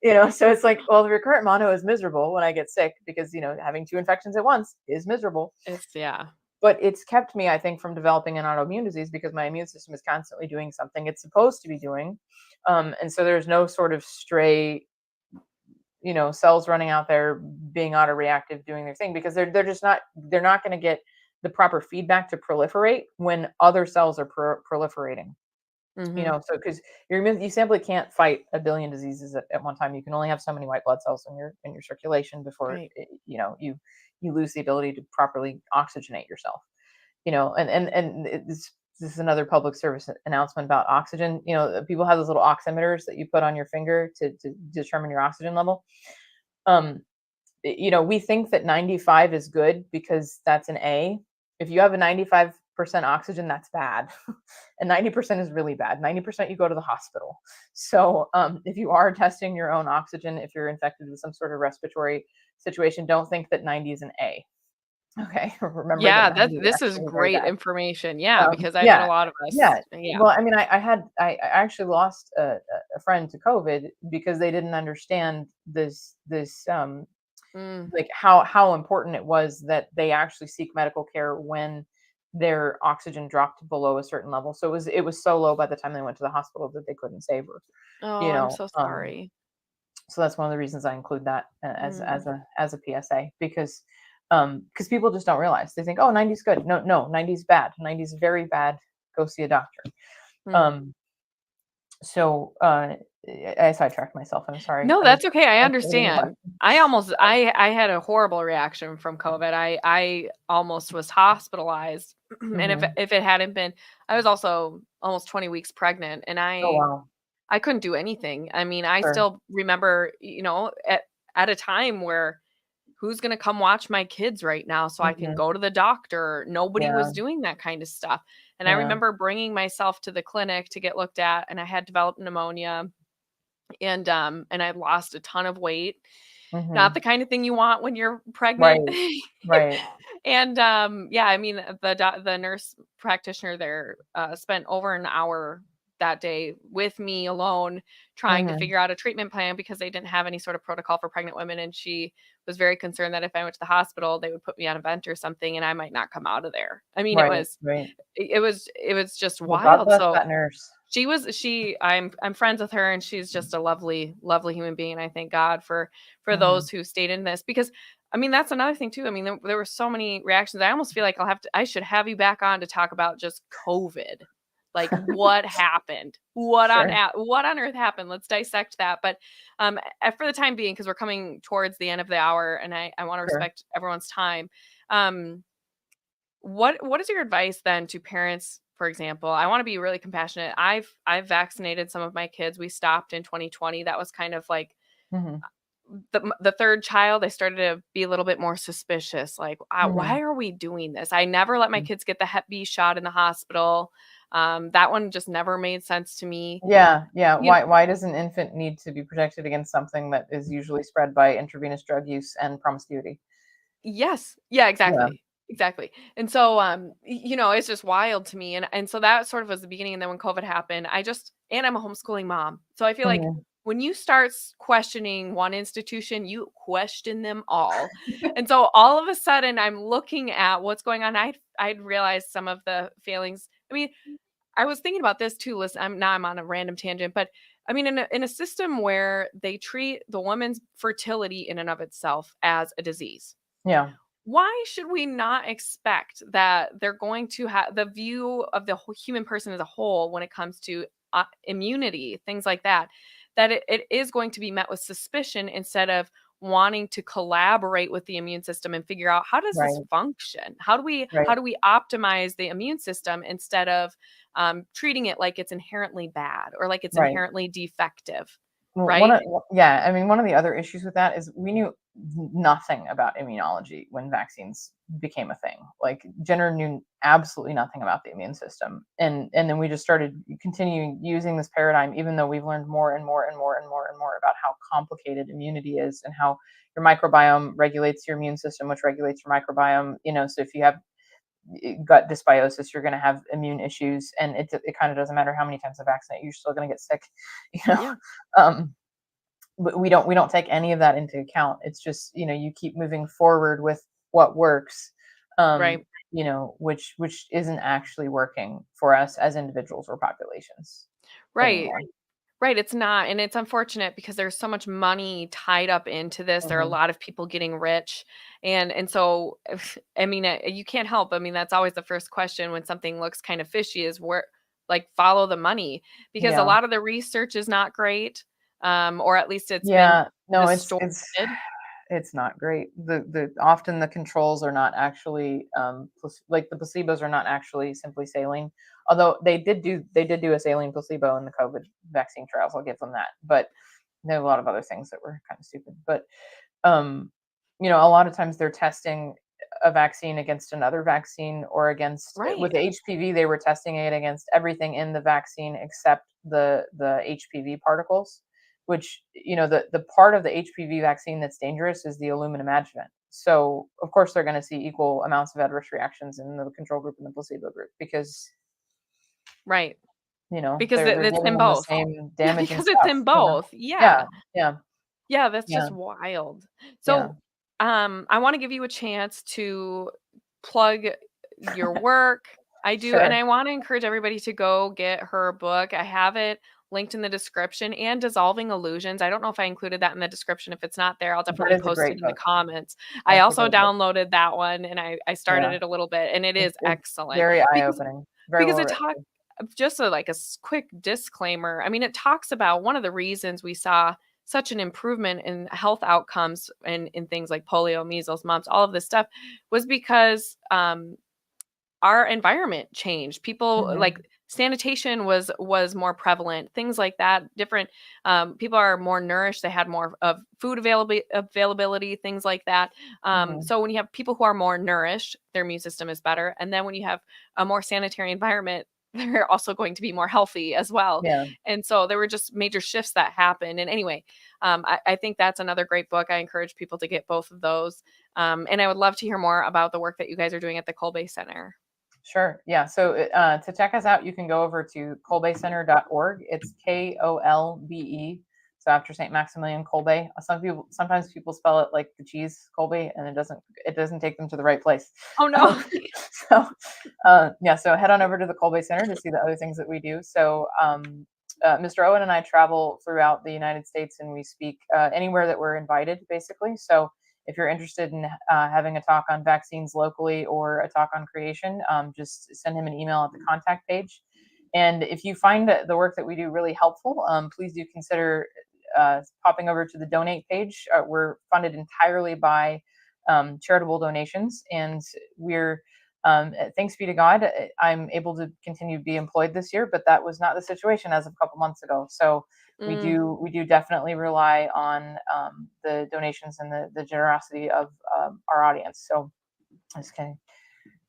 So it's like, well, the recurrent mono is miserable when I get sick because, having two infections at once is miserable. Yeah. But it's kept me, I think, from developing an autoimmune disease because my immune system is constantly doing something it's supposed to be doing. And so there's no sort of stray, cells running out there being autoreactive, doing their thing, because they're just not, they're not going to get the proper feedback to proliferate when other cells are proliferating. Mhm. So because you simply can't fight a billion diseases at one time. You can only have so many white blood cells in your circulation before Right. you lose the ability to properly oxygenate yourself. This is another public service announcement about oxygen. People have those little oximeters that you put on your finger to determine your oxygen level. um we think that 95 is good because that's an A. If you have a 95% oxygen, that's bad. And 90% is really bad. 90% you go to the hospital. So if you are testing your own oxygen, if you're infected with some sort of respiratory situation, don't think that 90 is an A. Okay. Remember that Yeah, 90 is this is actually very great bad. information. Yeah, because I bet a Yeah. lot of Yeah. us, yeah. Well, I mean, I actually lost a friend to COVID because they didn't understand this Mm, like how important it was that they actually seek medical care when their oxygen dropped below a certain level. So it was so low by the time they went to the hospital that they couldn't save her. oh, You I'm know, so um, sorry. so that's one of the reasons I include that Mm, as a PSA, because people just don't realize. They think, oh, 90 is good. No, 90 is bad. 90 is very bad. Go see a doctor. mm. Um, so I sidetracked myself. I'm sorry. No, I was that's okay, I answering your understand. question. I almost I had a horrible reaction from COVID. I almost was hospitalized, and if Hmm. if it hadn't been, I was also almost 20 weeks pregnant, and Oh wow. I couldn't do anything. I mean, I Sure. still remember, at a time where who's gonna come watch my kids right now so I can Hmm. go to the doctor? Nobody Yeah. was doing that kind of stuff. And I Yeah. remember bringing myself to the clinic to get looked at, and I had developed pneumonia, and I lost a ton of weight. Not the Mhm. kind of thing you want when you're pregnant. Right. Right. And yeah, I mean, the nurse practitioner there spent over an hour that day with me alone trying to Mhm. figure out a treatment plan because they didn't have any sort of protocol for pregnant women, and she was very concerned that if I went to the hospital they would put me on a vent or something and I might not come out of there. I mean, it Right, was right. it was just Well, God wild. bless So that nurse. I'm friends with her, and she's just a lovely, lovely human being. I thank God for Mhm. those who stayed in this, because I mean, that's another thing too. I mean, there were so many reactions. I almost feel like I should have you back on to talk about just COVID. Like what happened? Sure, What on earth happened? Let's dissect that. But for the time being, because we're coming towards the end of the hour, and I want to sure. respect everyone's time. Um, what is your advice then to parents for example, I want to be really compassionate. I've vaccinated some of my kids. We stopped in 2020. That was kind of like Mhm. the third child. I started to be a little bit more suspicious. Like, Mhm. why are we doing this? I never let my Mhm. kids get the Hep B shot in the hospital. That one just never made sense to me. Yeah, yeah. You know, Why does an infant need to be protected against something that is usually spread by intravenous drug use and promiscuity? yes. Yeah, Yeah. exactly. Exactly. And so it's just wild to me. And so that sort of was the beginning. And then when COVID happened, and I'm a homeschooling mom. So I feel like Mhm. when you start questioning one institution, you question them all. And so all of a sudden I'm looking at what's going on. I'd realized some of the failings. I mean, I was thinking about this too. Listen, I'm on a random tangent, but I mean, in a system where they treat the woman's fertility in and of itself as a disease, Yeah. why should we not expect that they're going to have the view of the human person as a whole when it comes to immunity, things like that, that it is going to be met with suspicion instead of wanting to collaborate with the immune system and figure out how does this Right. function? How do we optimize the immune system instead of treating it like it's inherently bad or like it's Right. inherently defective, Well, right? yeah, I mean, one of the other issues with that is we knew nothing about immunology when vaccines became a thing. Like Jenner knew absolutely nothing about the immune system, and then we just started continuing using this paradigm, even though we've learned more and more and more and more and more about how complicated immunity is and how your microbiome regulates your immune system, which regulates your microbiome. So if you have gut dysbiosis, you're going to have immune issues, and it kind of doesn't matter how many times I vaccinate, you're still going to get sick. You know, Yeah, um, but we don't take any of that into account. It's just you keep moving forward with what works, um, right. which isn't actually working for us as individuals or populations Right. anymore. Right, it's not, and it's unfortunate because there's so much money tied up into this. There are a Hmm. lot of people getting rich, and so I mean, you can't help. I mean, that's always the first question when something looks kind of fishy is where, like, follow the money because a Yeah, lot of the research is not great, or at least it's been yeah. No, distorted. it's not great. The often the controls are not actually like the placebos are not actually simply saline. Although they did do a saline placebo in the COVID vaccine trials. I'll give them that. But there are a lot of other things that were kind of stupid. But um, a lot of times they're testing a vaccine against another vaccine or against with Right, HPV, they were testing it against everything in the vaccine except the HPV particles, which the part of the HPV vaccine that's dangerous is the aluminum adjuvant. So of course they're going to see equal amounts of adverse reactions in the control group and the placebo group because right, because they're it's giving in them the both. same Yeah, damaging because it's stuff. in both. Yeah. Yeah, yeah, Yeah, that's yeah, just wild. yeah. So, I wanna give you a chance to plug your work. I do, and Sure. I wanna encourage everybody to go get her book. I have it linked in the description and Dissolving Illusions. I don't know if I included that in the description. If it's not there, I'll That definitely is a post great it in the book. comments. I That's a also great book. downloaded that one and I started Yeah. it a little bit, and it is It's excellent very because eye-opening, very well it written talks too. just like a quick disclaimer. I mean, it talks about one of the reasons we saw such an improvement in health outcomes in things like polio, measles, mumps, all of this stuff was because our environment changed. People like Mhm, sanitation was more prevalent, things like that. Different people are more nourished. They had more of food availability, things like that. mhm. So when you have people who are more nourished, their immune system is better. And then when you have a more sanitary environment, they're also going to be more healthy as well. Yeah, And so there were just major shifts that happened. And anyway, I think that's another great book. I encourage people to get both of those. And I would love to hear more about the work that you guys are doing at the Kolbe Center. sure. Yeah, so, to check us out, you can go over to kolbecenter.org. It's Kolbe, so after Saint Maximilian Kolbe. Sometimes people spell it like the cheese Kolbe, and it doesn't take them to the right place. Oh, no. Um, so, yeah, so head on over to the Kolbe Center to see the other things that we do. So, Mr. Owen and I travel throughout the United States, and we speak anywhere that we're invited, basically. So if you're interested in having a talk on vaccines locally or a talk on creation, just send him an email at the contact page. And if you find the work that we do really helpful, please do consider popping over to the donate page. We're funded entirely by charitable donations, and we're thanks be to God, I'm able to continue to be employed this year, but that was not the situation as of a couple months ago. So Mm. we do definitely rely on the donations and the generosity of our audience. So I just kind of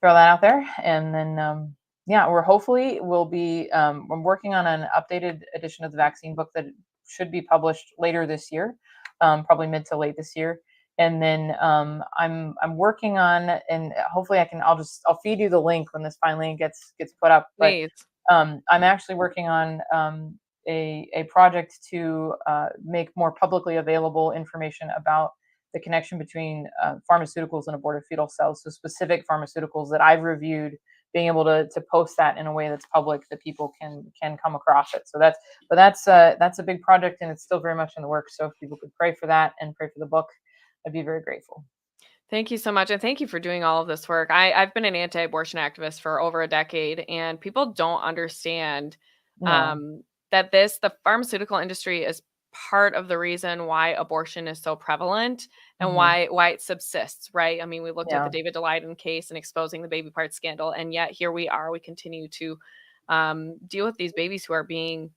throw that out there, and then yeah, I'm working on an updated edition of the vaccine book that should be published later this year, probably mid to late this year. And then I'm working on, and hopefully I'll feed you the link when this finally gets put up. But Please. I'm actually working on a project to make more publicly available information about the connection between pharmaceuticals and aborted fetal cells. So specific pharmaceuticals that I've reviewed, being able to post that in a way that's public, that people can come across it. So that's a big project, and it's still very much in the works. So if people could pray for that and pray for the book, I'd be very grateful. Thank you so much. And thank you for doing all of this work. I've been an anti abortion activist for over a decade, and people don't understand No. um, that the pharmaceutical industry is part of the reason why abortion is so prevalent and Hmm. why it subsists, right? I mean, we looked at the Yeah. David Daleiden case and exposing the baby part scandal, and yet here we are. We continue to deal with these babies who are being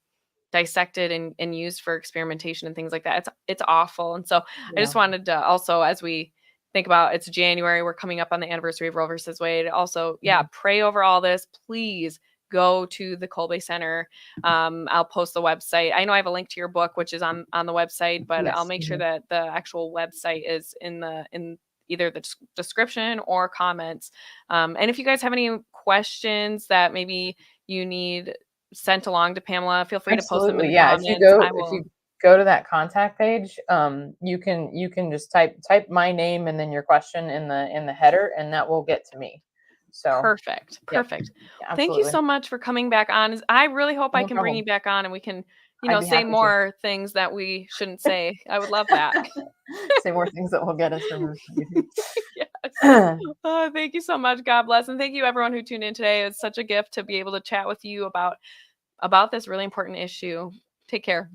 dissected and used for experimentation and things like that. It's awful. And so I Yeah. just wanted to also, as we think about, it's January, we're coming up on the anniversary of Roe versus Wade. Also, yeah, Mhm. pray over all this. Please go to the Kolbe Center. I'll post the website. I know I have a link to your book, which is on the website, but I'll Yes. make sure Hmm. that the actual website is in either the description or comments. And if you guys have any questions that maybe you need sent along to Pamela, feel free to post them in Absolutely. the Yeah. comments. I If will. you go to that contact page, you can just type my name and then your question in the header, and that will get to me. So, Perfect. yep. Perfect. Yeah, Thank you absolutely. so much for coming back on. I really hope I No can bring problem. you back on and we can, I'd be say happy to more things that we shouldn't say. I would love that. say more things that will get us removed from Yes. YouTube. Oh, thank you so much. God bless. And thank you everyone who tuned in today. It's such a gift to be able to chat with you about this really important issue. Take care.